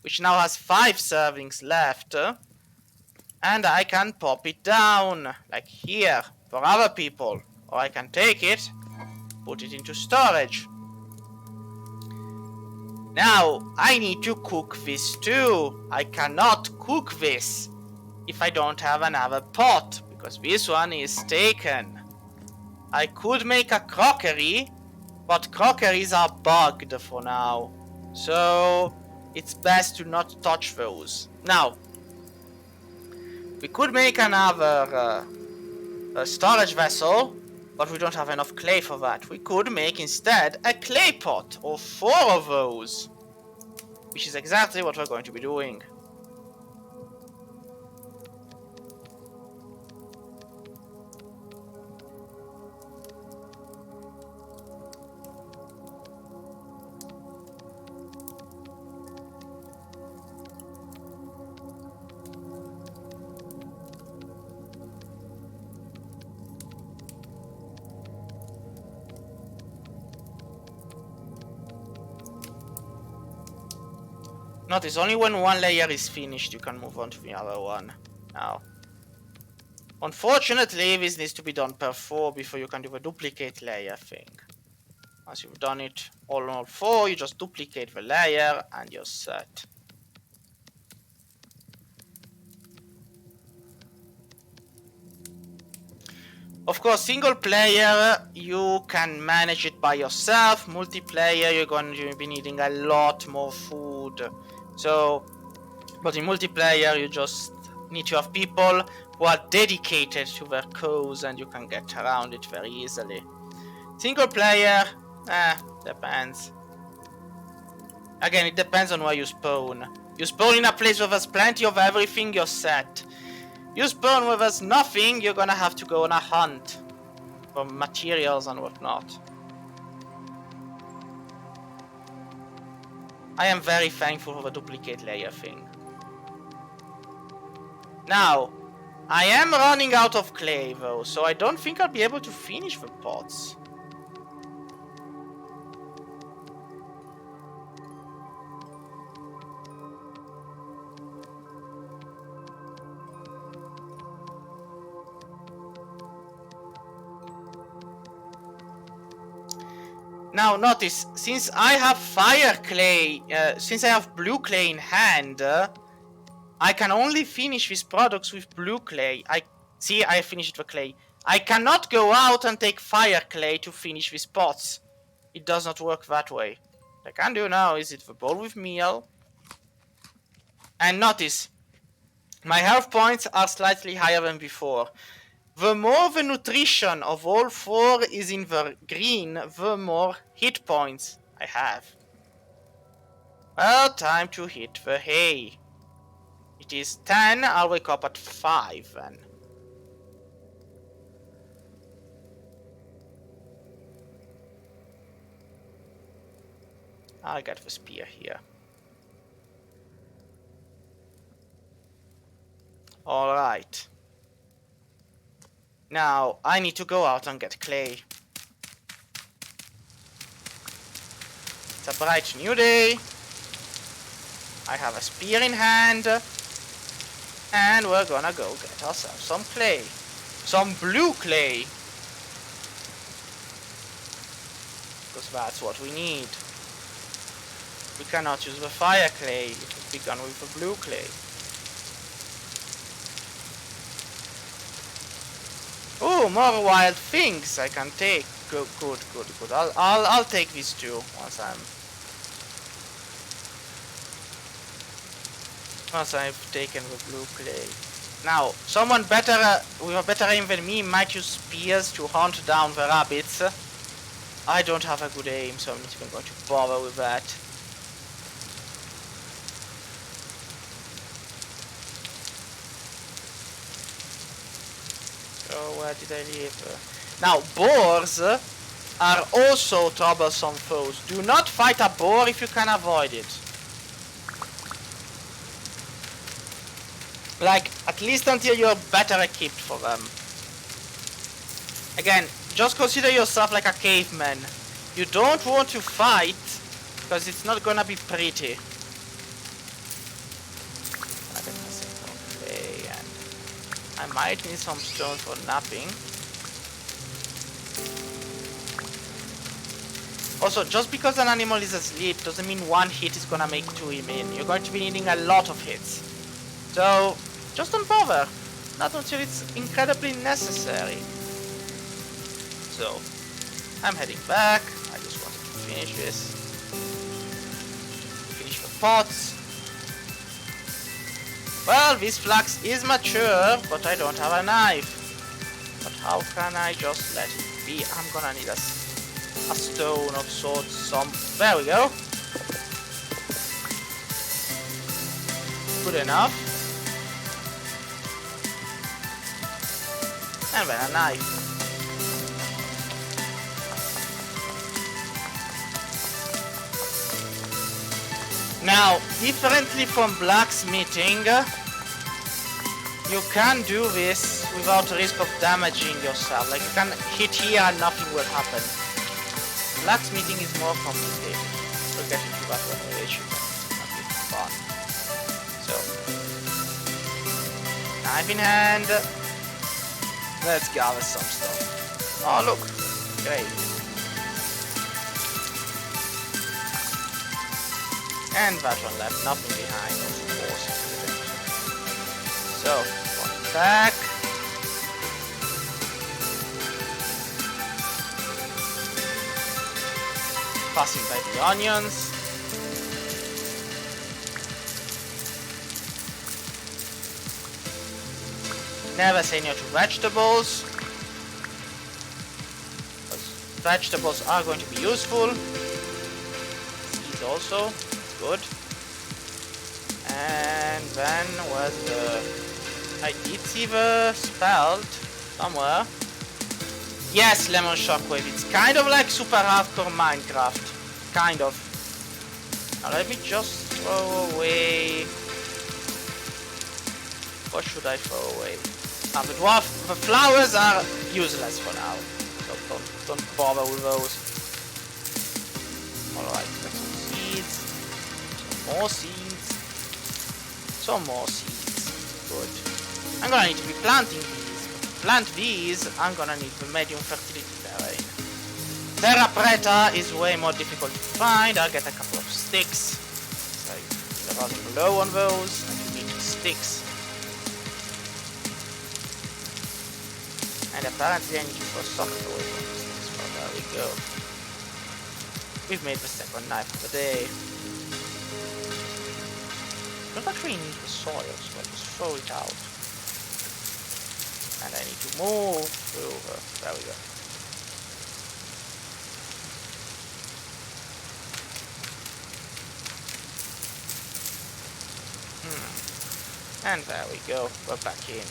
which now has 5 servings left, and I can pop it down, like here, for other people. Or I can take it, put it into storage. Now, I need to cook this too. I cannot cook this if I don't have another pot, because this one is taken. I could make a crockery, but crockeries are bugged for now. So, it's best to not touch those. Now, we could make another storage vessel, but we don't have enough clay for that. We could make instead a clay pot, or 4 of those, which is exactly what we're going to be doing. Notice, only when one layer is finished you can move on to the other one. Now, unfortunately, this needs to be done per 4 before you can do the duplicate layer thing. Once you've done it all on all 4, you just duplicate the layer and you're set. Of course, single player, you can manage it by yourself. Multiplayer, you're going to be needing a lot more food. So, but in multiplayer, you just need to have people who are dedicated to their cause and you can get around it very easily. Single player, depends. Again, it depends on where you spawn. You spawn in a place where there's plenty of everything, you're set. You spawn where there's nothing, you're gonna have to go on a hunt for materials and whatnot. I am very thankful for the duplicate layer thing. Now, I am running out of clay though, so I don't think I'll be able to finish the pots. Now notice, since I have fire clay, since I have blue clay in hand, I can only finish these products with blue clay. I finished the clay. I cannot go out and take fire clay to finish these pots. It does not work that way. What I can do now is hit the bowl with meal. And notice, my health points are slightly higher than before. The more the nutrition of all four is in the green, the more hit points I have. Well, time to hit the hay. It is 10, I'll wake up at 5 then. I'll get the spear here. Alright. Now, I need to go out and get clay. It's a bright new day. I have a spear in hand. And we're gonna go get ourselves some clay. Some blue clay. Because that's what we need. We cannot use the fire clay. It will be gone with the blue clay. Oh, more wild things I can take. Good. I'll take these two once I've taken the blue clay. Now, someone better with a better aim than me might use spears to hunt down the rabbits. I don't have a good aim, so I'm not even going to bother with that. So where did I leave? Now, boars are also troublesome foes. Do not fight a boar if you can avoid it. Like, at least until you're better equipped for them. Again, just consider yourself like a caveman. You don't want to fight, because it's not gonna be pretty. Okay, and I might need some stone for napping. Also, just because an animal is asleep doesn't mean one hit is gonna make two him in. You're going to be needing a lot of hits. So, just don't bother. Not until it's incredibly necessary. So, I'm heading back. I just wanted to finish this. Finish the pots. Well, this flax is mature, but I don't have a knife. But how can I just let it be? I'm gonna need a stone of sorts. There we go. Good enough. And then a knife. Now, differently from blacksmithing, you can do this without risk of damaging yourself. Like, you can hit here and nothing will happen. Blacksmithing is more complicated. We'll get into that one later. That'll be fun. So, knife in hand. Let's gather some stuff. Oh, look. Great. And that one left nothing behind, of course. So, going back. Passing by the onions. Never say no to vegetables. Vegetables are going to be useful. Seeds also. Good. And then was I did see the spelled somewhere. Yes, Lemon Shockwave. It's kind of like super hardcore Minecraft. Kind of. Now let me just throw away. What should I throw away? The flowers are useless for now. So don't bother with those. Alright, got some seeds. Some more seeds. Some more seeds. Good. I'm gonna need to be planting these. To plant these, I'm gonna need the medium fertility terrain. Terra Preta is way more difficult to find. I'll get a couple of sticks. So you're running low on those, and you need sticks. And apparently I need to go softer with one. So there we go. We've made the second knife of the day. Don't actually need the soil, so I'll just throw it out. And I need to move over. There we go. And there we go. We're back in.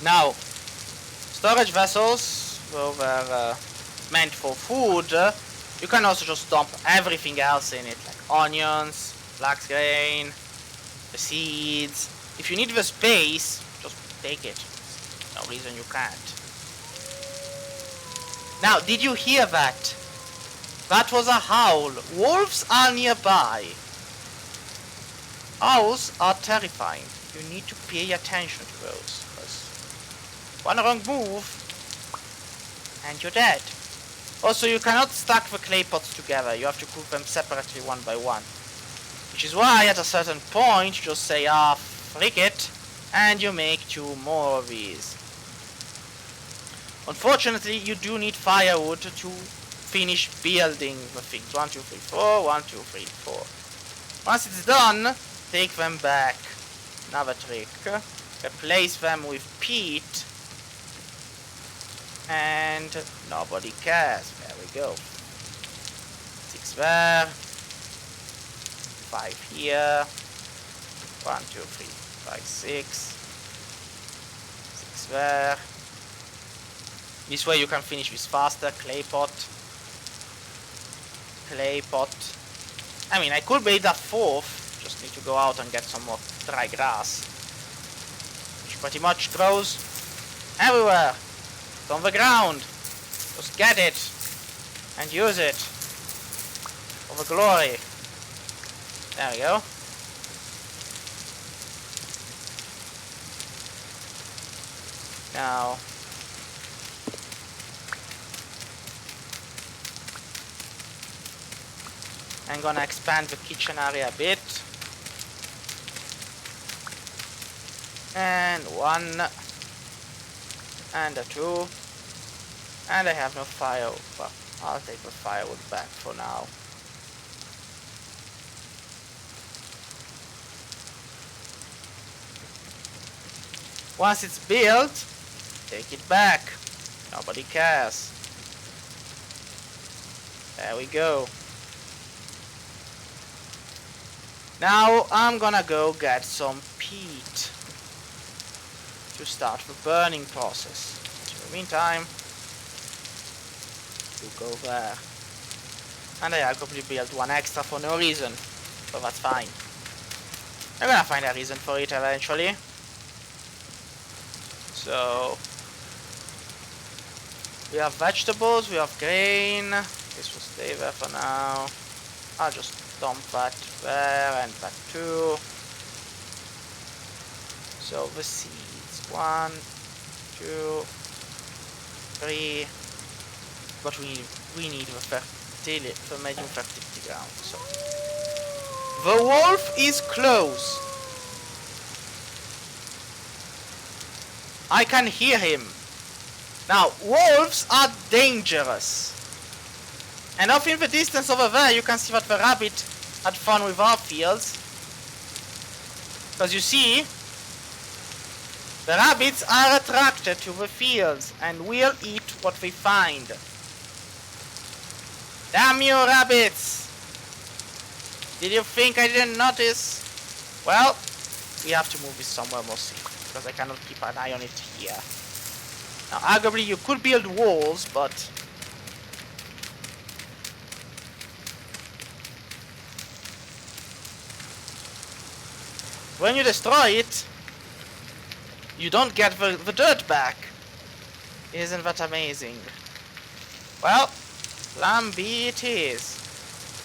Now, storage vessels were meant for food. You can also just dump everything else in it, like onions, flax grain, the seeds. If you need the space, just take it. No reason you can't. Now, did you hear that? That was a howl. Wolves are nearby. Owls are terrifying. You need to pay attention to those. Because one wrong move and you're dead. Also, you cannot stack the clay pots together. You have to cook them separately one by one. Which is why at a certain point you just say, ah, frick it, and you make 2 more of these. Unfortunately, you do need firewood to finish building the things. 1, 2, 3, 4, 1, 2, 3, 4. Once it's done, take them back. Another trick. Replace them with peat. And nobody cares. There we go. 6 there. 5 here. 1, 2, 3, 5, 6. 6 there. This way you can finish this faster. Clay pot. Clay pot. I mean, I could build a 4th. Just need to go out and get some more dry grass. Which pretty much grows everywhere. It's on the ground. Just get it. And use it. For the glory. There we go. Now. I'm gonna expand the kitchen area a bit. And 1. And a 2. And I have no fire. Well, I'll take the firewood back for now. Once it's built, take it back. Nobody cares. There we go. Now I'm gonna go get some peat to start the burning process. In the meantime, you go there. And I probably built 1 extra for no reason, but that's fine. I'm gonna find a reason for it eventually. So we have vegetables, we have grain. This will stay there for now. I'll just dump that there and that too. So the seeds, 1, 2, 3. But we need the medium fertility ground. So the wolf is close. I can hear him. Now, wolves are dangerous. And off in the distance over there, you can see that the rabbit had fun with our fields. Because you see, the rabbits are attracted to the fields and will eat what they find. Damn you, rabbits! Did you think I didn't notice? Well, we have to move this somewhere more safe, because I cannot keep an eye on it here. Now, arguably, you could build walls, but when you destroy it, you don't get the dirt back. Isn't that amazing? Well, plan B it is.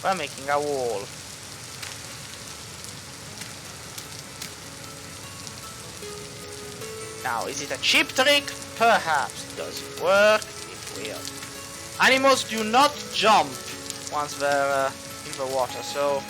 We're making a wall. Now, is it a cheap trick? Perhaps. Does it work? It will. Animals do not jump once they're in the water, so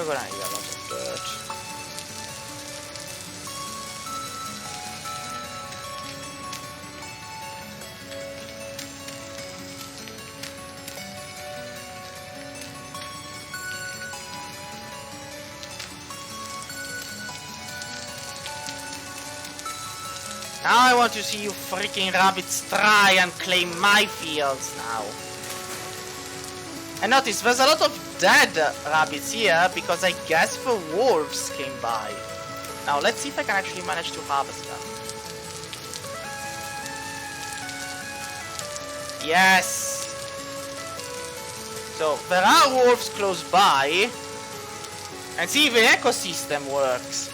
We're gonna need a lot of dirt. Now I want to see you freaking rabbits try and claim my fields now. And notice there's a lot of dead rabbits here because I guess the wolves came by. Now let's see if I can actually manage to harvest them. Yes! So there are wolves close by. And see, the ecosystem works.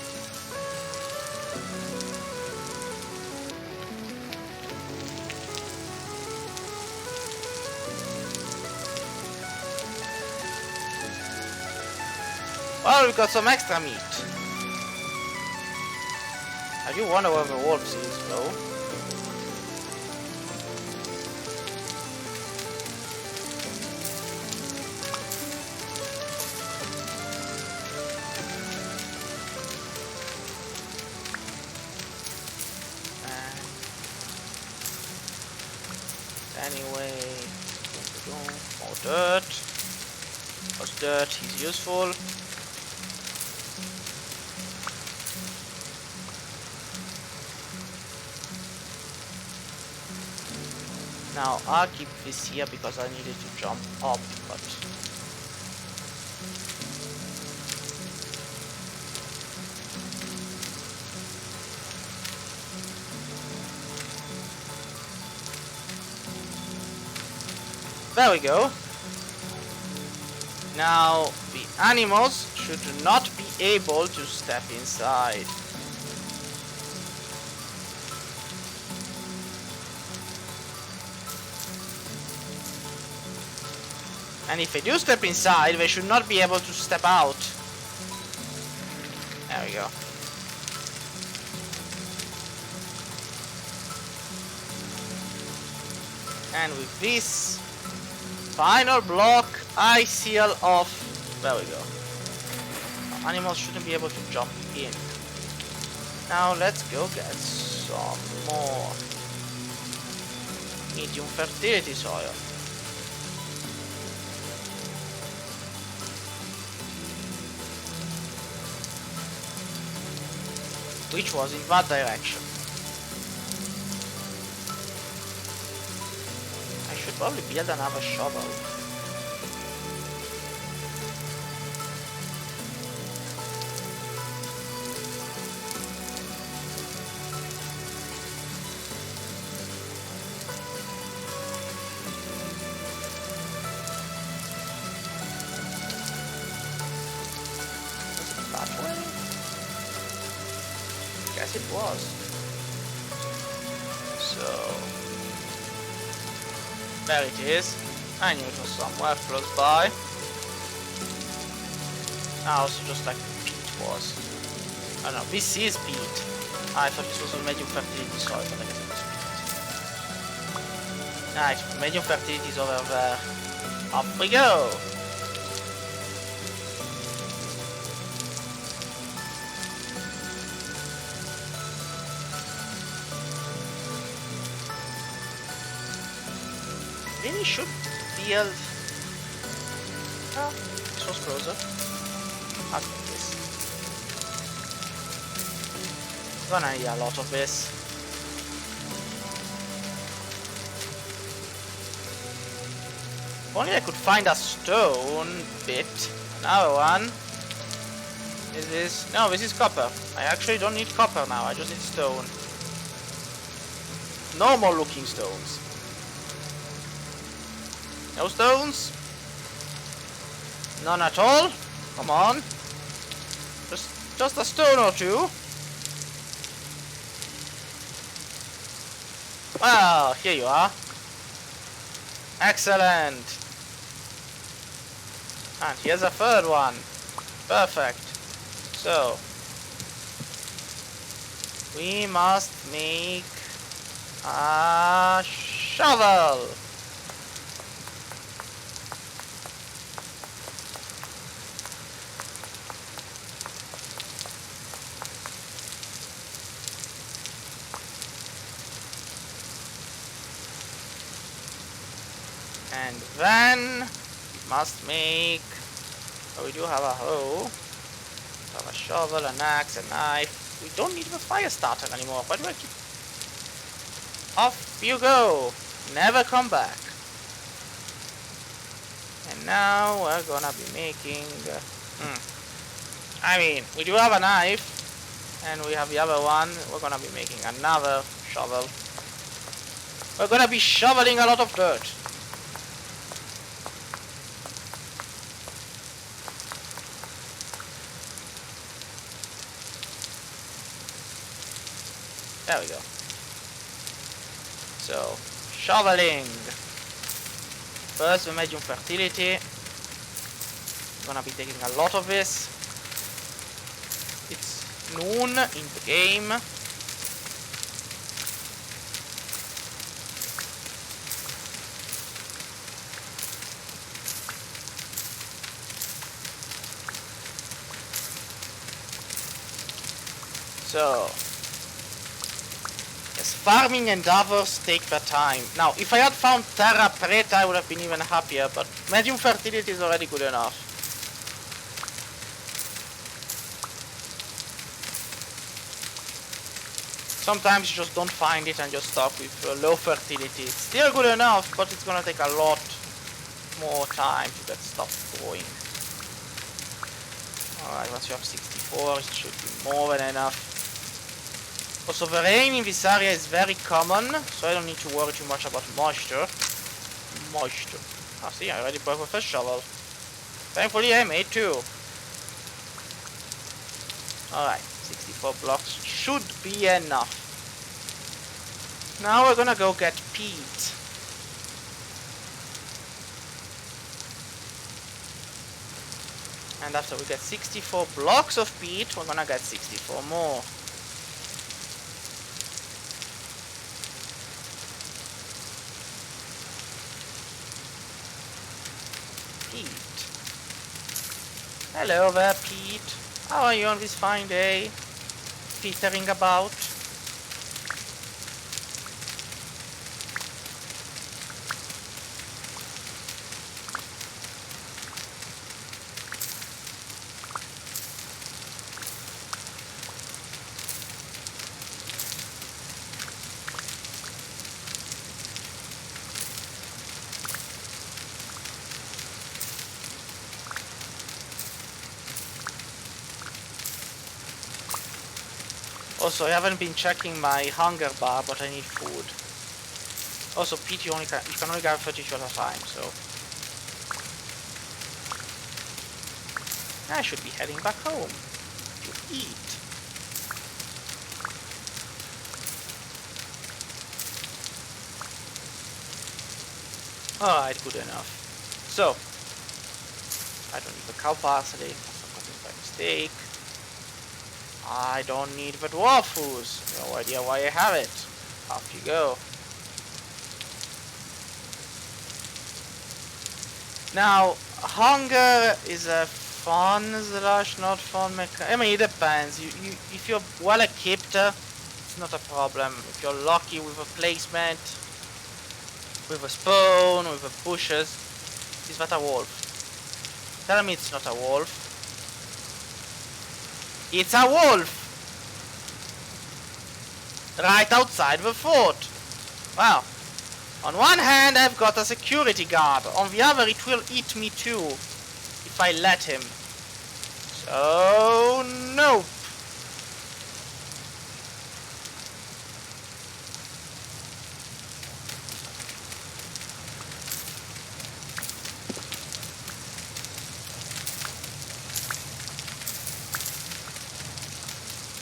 Well, we got some extra meat. I do wonder where the wolves is, though. Anyway, more dirt. Because dirt is useful. Now I'll keep this here because I needed to jump up, but there we go. Now the animals should not be able to step inside. And if they do step inside, they should not be able to step out. There we go. And with this final block, I seal off. There we go. Animals shouldn't be able to jump in. Now let's go get some more medium fertility soil. Which was in that direction. I should probably build another shovel. Guess it was. So there it is. I knew it was somewhere close by. Also just like peat was. Oh no, this is peat. I thought this was a medium fertility soil, but I guess it was peat. Nice, medium fertility is over there. Up we go! Really should build. Oh, this was closer. I'll take this. Gonna need a lot of this. If only I could find a stone bit. Another one. Is this? No, this is copper. I actually don't need copper now. I just need stone. Normal looking stones. No stones? None at all? Come on. Just a stone or two. Well, here you are. Excellent. And here's a third one. Perfect. So, we must make a shovel. And then we must make... Oh, we do have a hoe. We have a shovel, an axe, a knife. We don't need the fire starter anymore. Why do I keep... Off you go. Never come back. And now we're gonna be making... I mean, we do have a knife. And we have the other one. We're gonna be making another shovel. We're gonna be shoveling a lot of dirt. There we go. So, shoveling. First, the medium fertility. Gonna be taking a lot of this. It's noon in the game. So, yes, farming endeavors take their time. Now, if I had found Terra Preta, I would have been even happier, but medium fertility is already good enough. Sometimes you just don't find it and just stop with low fertility. It's still good enough, but it's gonna take a lot more time to get stuff going. Alright, once you have 64, it should be more than enough. Also, the rain in this area is very common, so I don't need to worry too much about moisture. Ah, see, I already broke with a shovel. Thankfully, I made two. Alright, 64 blocks should be enough. Now we're gonna go get peat. And after we get 64 blocks of peat, we're gonna get 64 more. Pete. Hello there, Pete. How are you on this fine day? Petering about. Also, I haven't been checking my hunger bar, but I need food. Also, Pete, you can only grab 32 at a time, so I should be heading back home to eat. Alright, good enough. So, I don't need the cow parsley, I got it by mistake. I don't need the dwarf hooves. No idea why I have it. Off you go. Now, hunger is a fun / not fun mechanic. I mean, it depends. If you're well equipped, it's not a problem. If you're lucky with a placement, with a spawn, with the bushes, is that a wolf? Tell me it's not a wolf. It's a wolf! Right outside the fort. Well, on one hand I've got a security guard, on the other it will eat me too, if I let him. So, nope.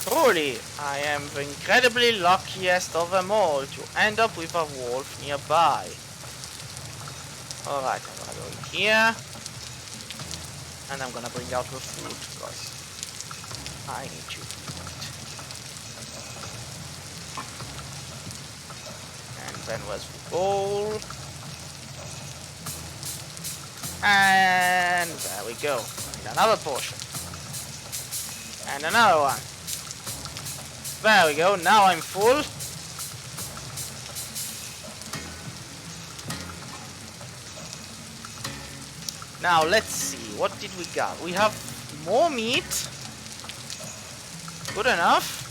Truly, I am the incredibly luckiest of them all to end up with a wolf nearby. Alright, I'm gonna go in here. And I'm gonna bring out the food, because I need to eat. And then where's the bowl? And there we go. And another portion. And another one. There we go, now I'm full. Now let's see, what did we got? We have more meat. Good enough.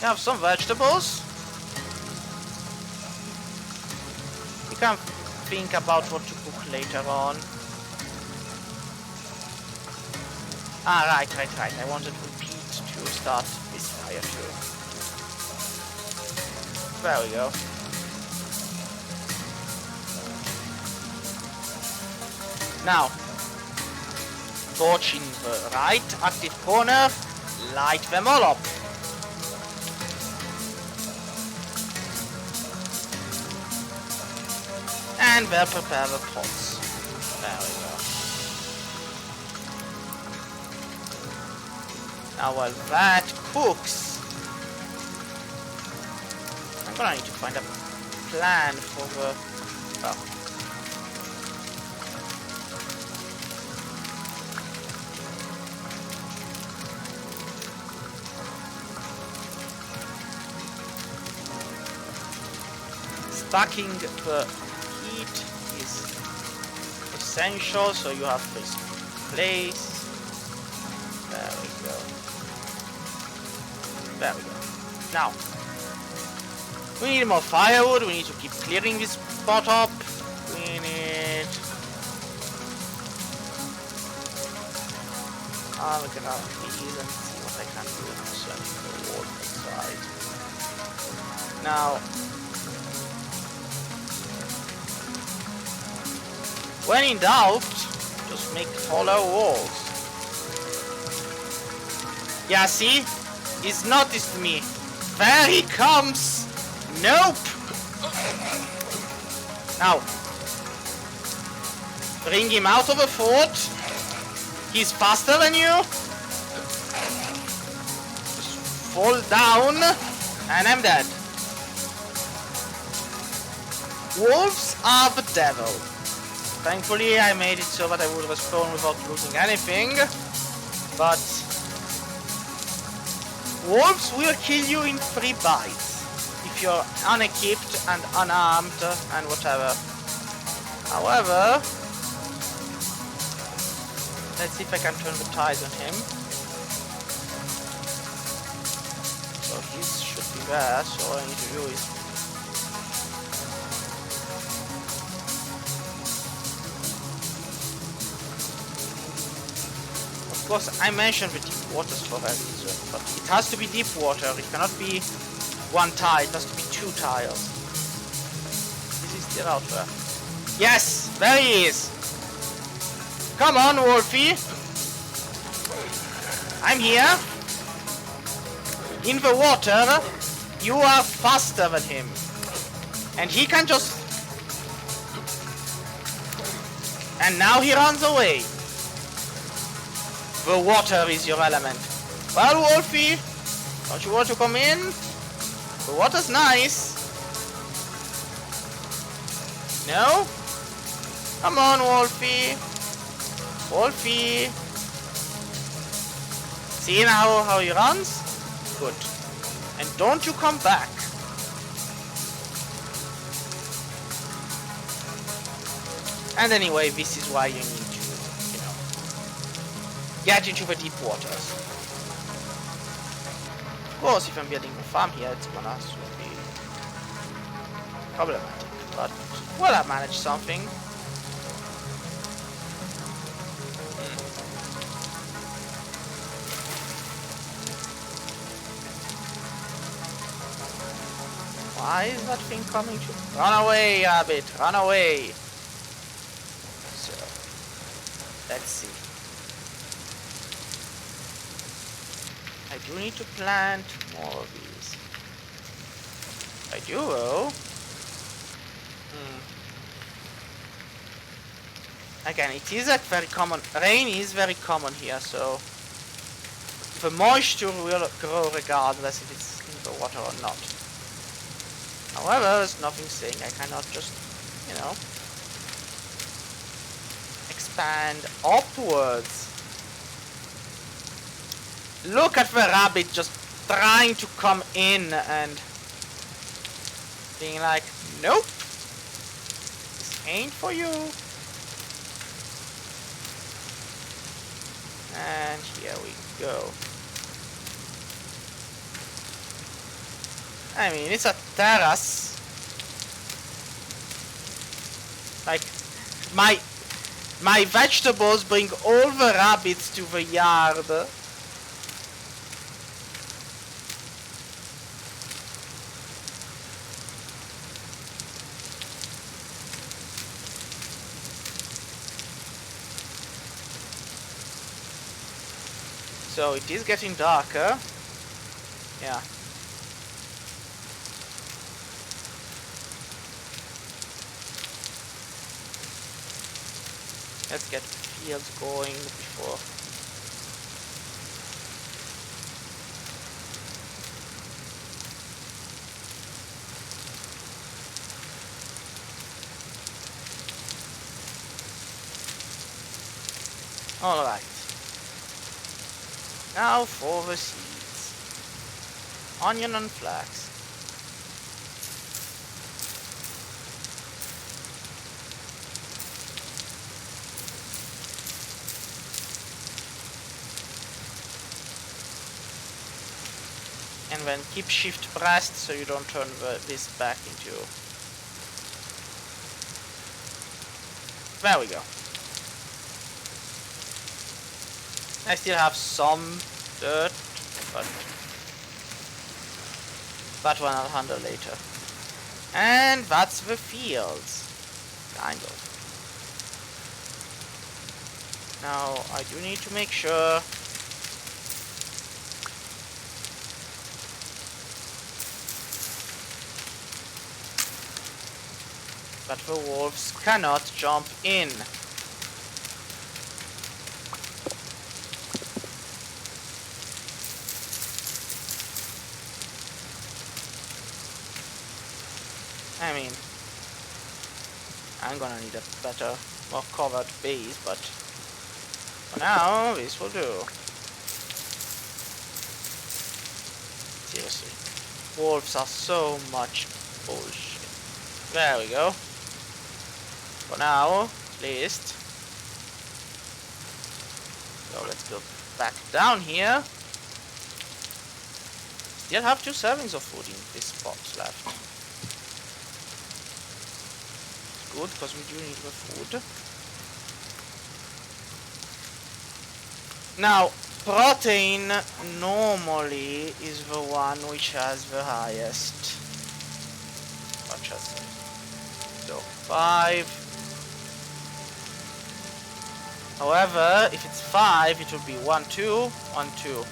We have some vegetables. We can think about what to cook later on. Ah, right. I wanted Repeat to start this fire too. There we go. Now, torch in the right active corner, light them all up. And we'll prepare the pots. There we go. Now while that cooks, I'm gonna need to find a plan for the... Oh. Stacking the heat is essential, so you have this place. There we go. There we go. Now, we need more firewood. We need to keep clearing this spot up. We need... I'll look around these and see what I can do concerning the wall inside. Now, when in doubt, just make hollow walls. Yeah, see? He's noticed me. There he comes! Nope! Now, bring him out of the fort. He's faster than you. Just fall down, and I'm dead. Wolves are the devil. Thankfully, I made it so that I would respawn without losing anything, but wolves will kill you in 3 bites if you're unequipped and unarmed and whatever. However, let's see if I can turn the tide on him. So he should be there, so all I need to do is... Of course, I mentioned the deep waters for a reason, but it has to be deep water. It cannot be 1 tile. It has to be 2 tiles. Is he still out there? Yes, there he is. Come on, Wolfie. I'm here. In the water, you are faster than him, and he can just... And now he runs away. The water is your element. Well, Wolfie, don't you want to come in? The water's nice. No? Come on, Wolfie. Wolfie. See now how he runs? Good. And don't you come back. And anyway, this is why you need to, get into the deep waters. Of course, if I'm building a farm here, it's gonna be problematic. But, well, I managed something. Why is that thing coming to... Run away, rabbit, run away! So, let's see. I do need to plant more of these. I do, though. Again, it is a very common... Rain is very common here, so... The moisture will grow regardless if it's in the water or not. However, there's nothing saying I cannot just, expand upwards. Look at the rabbit just trying to come in and being like, nope, this ain't for you. And here we go. I mean, it's a terrace. Like, my vegetables bring all the rabbits to the yard. So it is getting darker. Yeah. Let's get fields going before. Alright. Now for the seeds. Onion and flax. And then keep shift pressed so you don't turn this back into... There we go. I still have some dirt, but that one I'll handle later. And that's the fields. Kind of. Now I do need to make sure that the wolves cannot jump in. I mean, I'm gonna need a better, more covered base, but for now, this will do. Seriously, wolves are so much bullshit. There we go. For now, at least. So let's go back down here. Still have 2 servings of food in this box left. Good, because we do need the food. Now, protein normally is the one which has the highest. What shall I say? So 5. However, if it's 5, it will be 1, 2, 1, 2.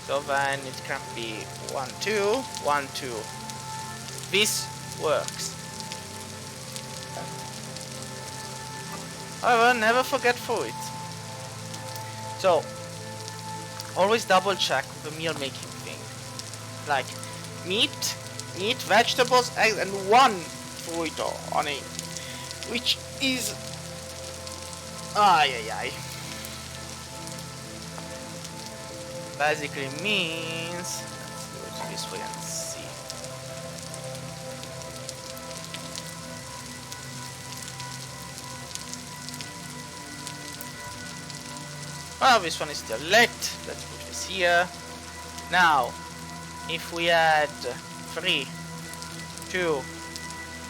So then it can be 1, 2, 1, 2. This works. However, never forget food. So, always double check the meal making thing. Like, meat, vegetables, eggs, and 1 fruit or honey. Which is... Basically means... Let's do it this way and see. Well, this one is still lit. Let's put this here. Now, if we add 3, 2,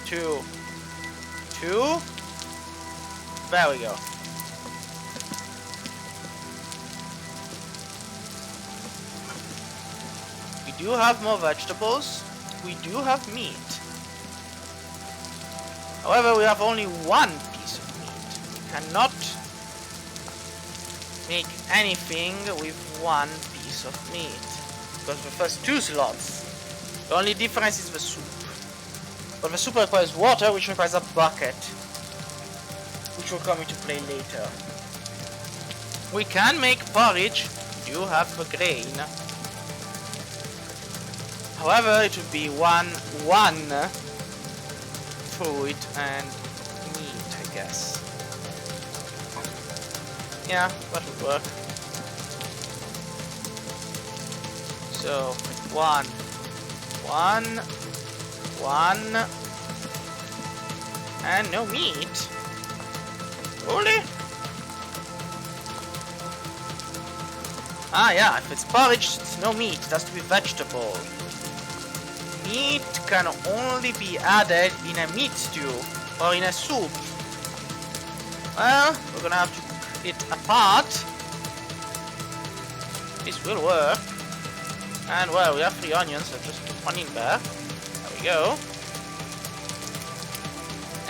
2, 2, there we go. We do have more vegetables. We do have meat. However, we have only 1 piece of meat. We cannot make anything with 1 piece of meat, because the first 2 slots, the only difference is the soup. But the soup requires water, which requires a bucket, which will come into play later. We can make porridge. We do have the grain. However, it would be one fruit and meat, I guess. Yeah, that would work. So, 1, 1, and no meat. Really? Ah, yeah, if it's porridge, it's no meat. It has to be vegetable. Meat can only be added in a meat stew or in a soup. Well, we're gonna have to cook it apart. This will work. And well, we have 3 onions, so just put one in there. There we go.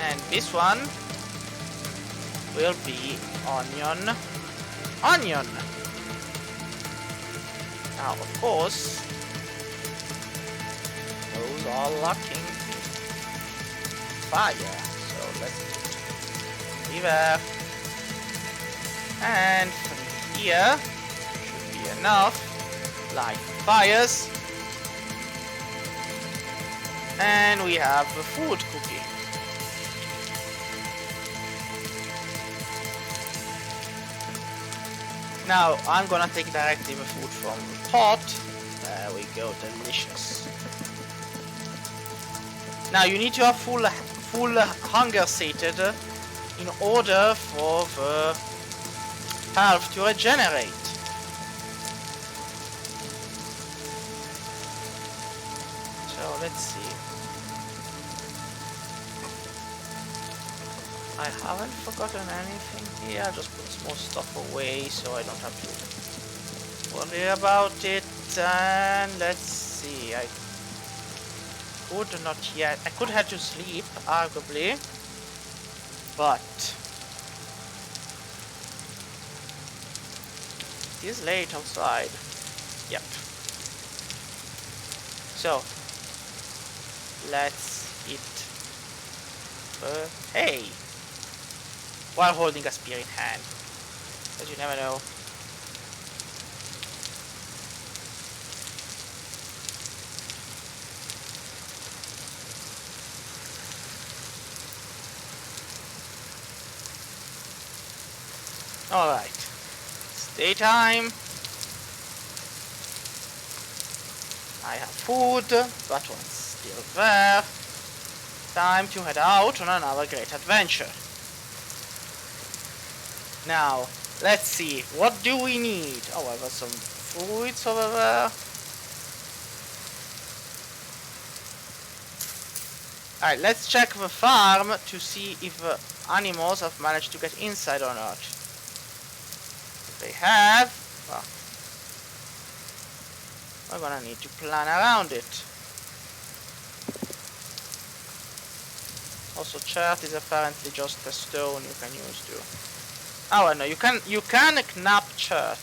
And this one will be onion. Onion! Now, of course, those are locking fire. So let's put 3 there. And from here should be enough. Light fires. And we have the food cooking. Now I'm gonna take directly the food from the pot. There we go, delicious. Now you need to have full hunger sated in order for the health to regenerate. So let's see. I haven't forgotten anything here. I'll just put some more stuff away so I don't have to worry about it. And let's see. I could not yet. I could have to sleep, arguably. But it is late outside. Yep. So let's eat hay while holding a spear in hand, because you never know. Alright, it's daytime. I have food, that one's still there. Time to head out on another great adventure. Now, let's see, what do we need? Oh, I got some fruits over there. Alright, let's check the farm to see if the animals have managed to get inside or not. If they have, well, we're gonna need to plan around it. Also, chert is apparently just a stone you can use to. Oh no, you can knap chert.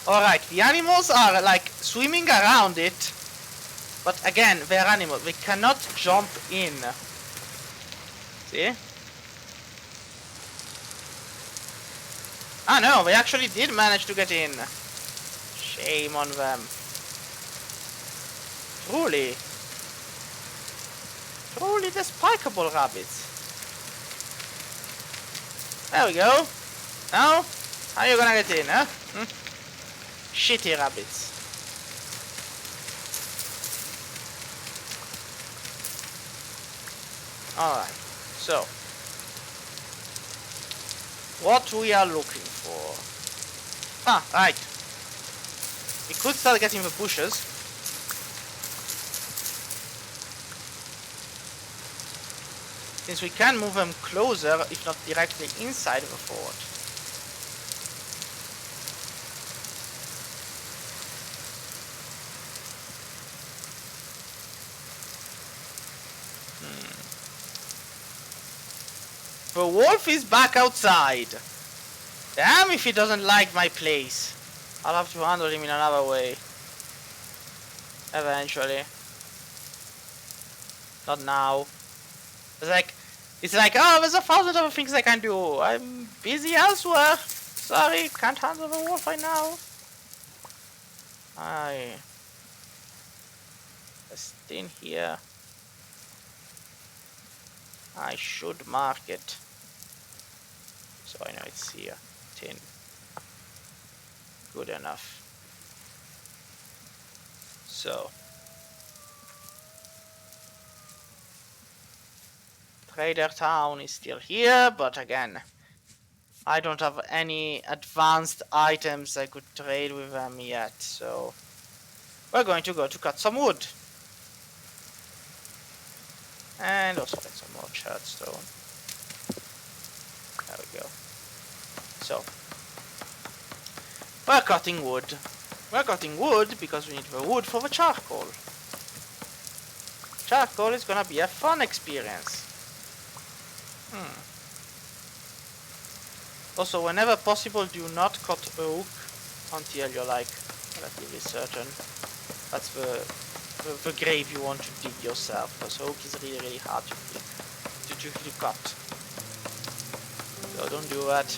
Alright, the animals are like swimming around it, but again, they're animals. They cannot jump in. See? Ah no, they actually did manage to get in. Shame on them. Truly despicable rabbits. There we go. Now, how are you gonna get in, huh? Shitty rabbits. Alright, so what we are looking for. Ah, right. We could start getting the bushes. Since we can move them closer, if not directly inside the fort. The wolf is back outside. Damn if he doesn't like my place. I'll have to handle him in another way. Eventually. Not now. It's like, oh, there's 1,000 other things I can do. I'm busy elsewhere. Sorry, can't handle the wolf right now. Just in here. I should mark it. So I know it's here. Tin. Good enough. So. Trader Town is still here, but again, I don't have any advanced items I could trade with them yet, so we're going to go to cut some wood. And also get some more chardstone. There we go. So, we're cutting wood. We're cutting wood because we need the wood for the charcoal. Charcoal is gonna be a fun experience. Also, whenever possible, do not cut oak until you're like relatively certain that's the grave you want to dig yourself, because oak is really hard to dig, to cut. So don't do that.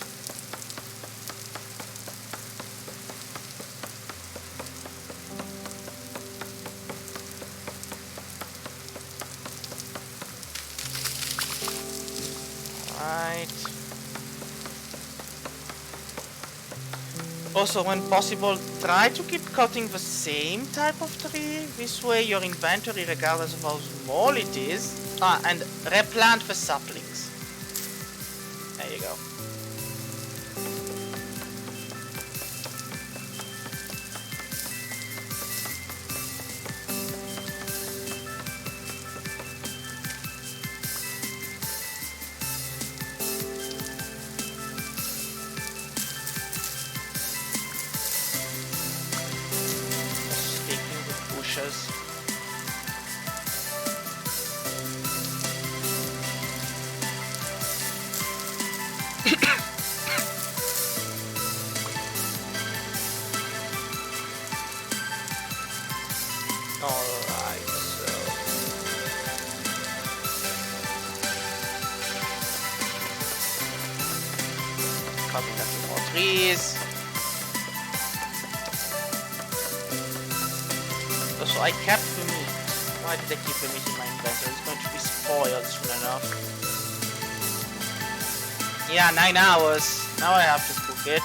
Right. Also, when possible, try to keep cutting the same type of tree. This way your inventory, regardless of how small it is, and replant the saplings. There you go. Alright, so cutting a few more trees. Also, I kept the meat. Why did I keep the meat in my inventory? It's going to be spoiled soon enough. Yeah, 9 hours. Now I have to cook it.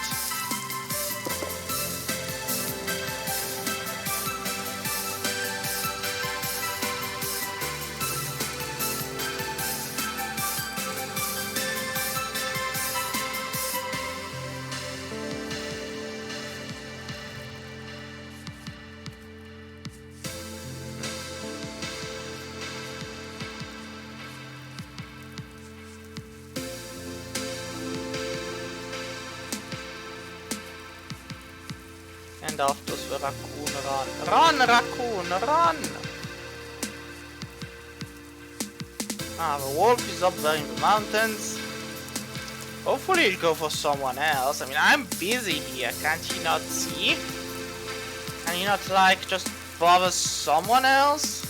And after the raccoon run. Run, raccoon, run! The wolf is up there in the mountains. Hopefully he'll go for someone else. I mean, I'm busy here. Can't he not see? Can he not, like, just bother someone else?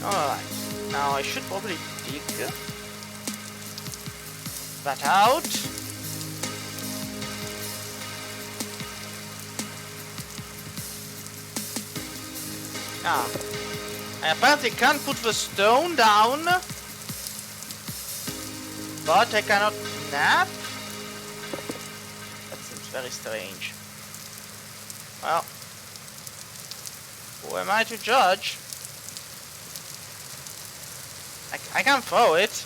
Alright, now I should probably dig that out. I apparently can't put the stone down, but I cannot nap. That seems very strange. Well, who am I to judge? I can't throw it.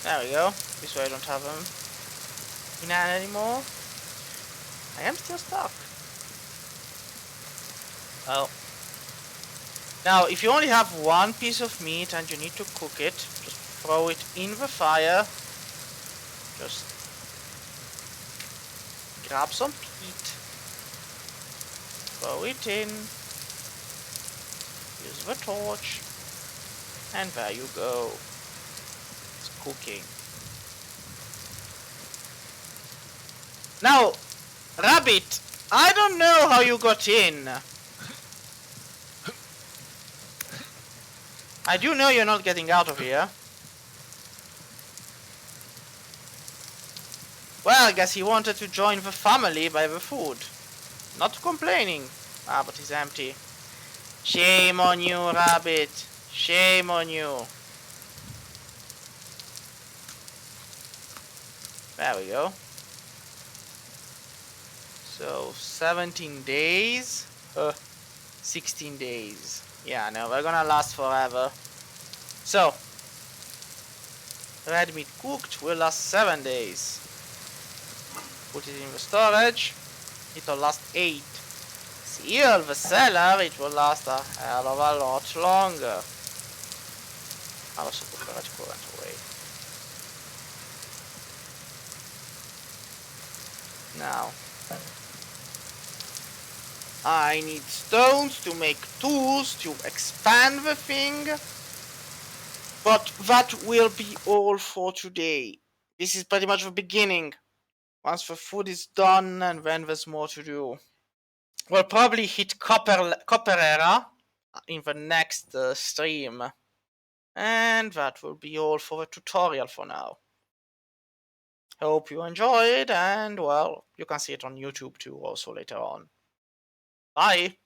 There we go. This way I don't have them in hand anymore. I am still stuck. Well. Now, if you only have one piece of meat and you need to cook it, just throw it in the fire. Just grab some peat. Throw it in, use the torch, and there you go. It's cooking. Now, Rabbit, I don't know how you got in. I do know you're not getting out of here. Well, I guess he wanted to join the family by the food. Not complaining. Ah, but it's empty. Shame on you, rabbit. Shame on you. There we go. So 17 days. 16 days. Yeah, no, we're gonna last forever. So, red meat cooked will last 7 days. Put it in the storage. It'll last 8. Seal the cellar. It will last a hell of a lot longer. I'll also put the red currant away. Now, I need stones to make tools to expand the thing. But that will be all for today. This is pretty much the beginning. Once the food is done and then there's more to do. We'll probably hit copper era in the next stream. And that will be all for the tutorial for now. Hope you enjoyed, and well, you can see it on YouTube too also later on. Bye!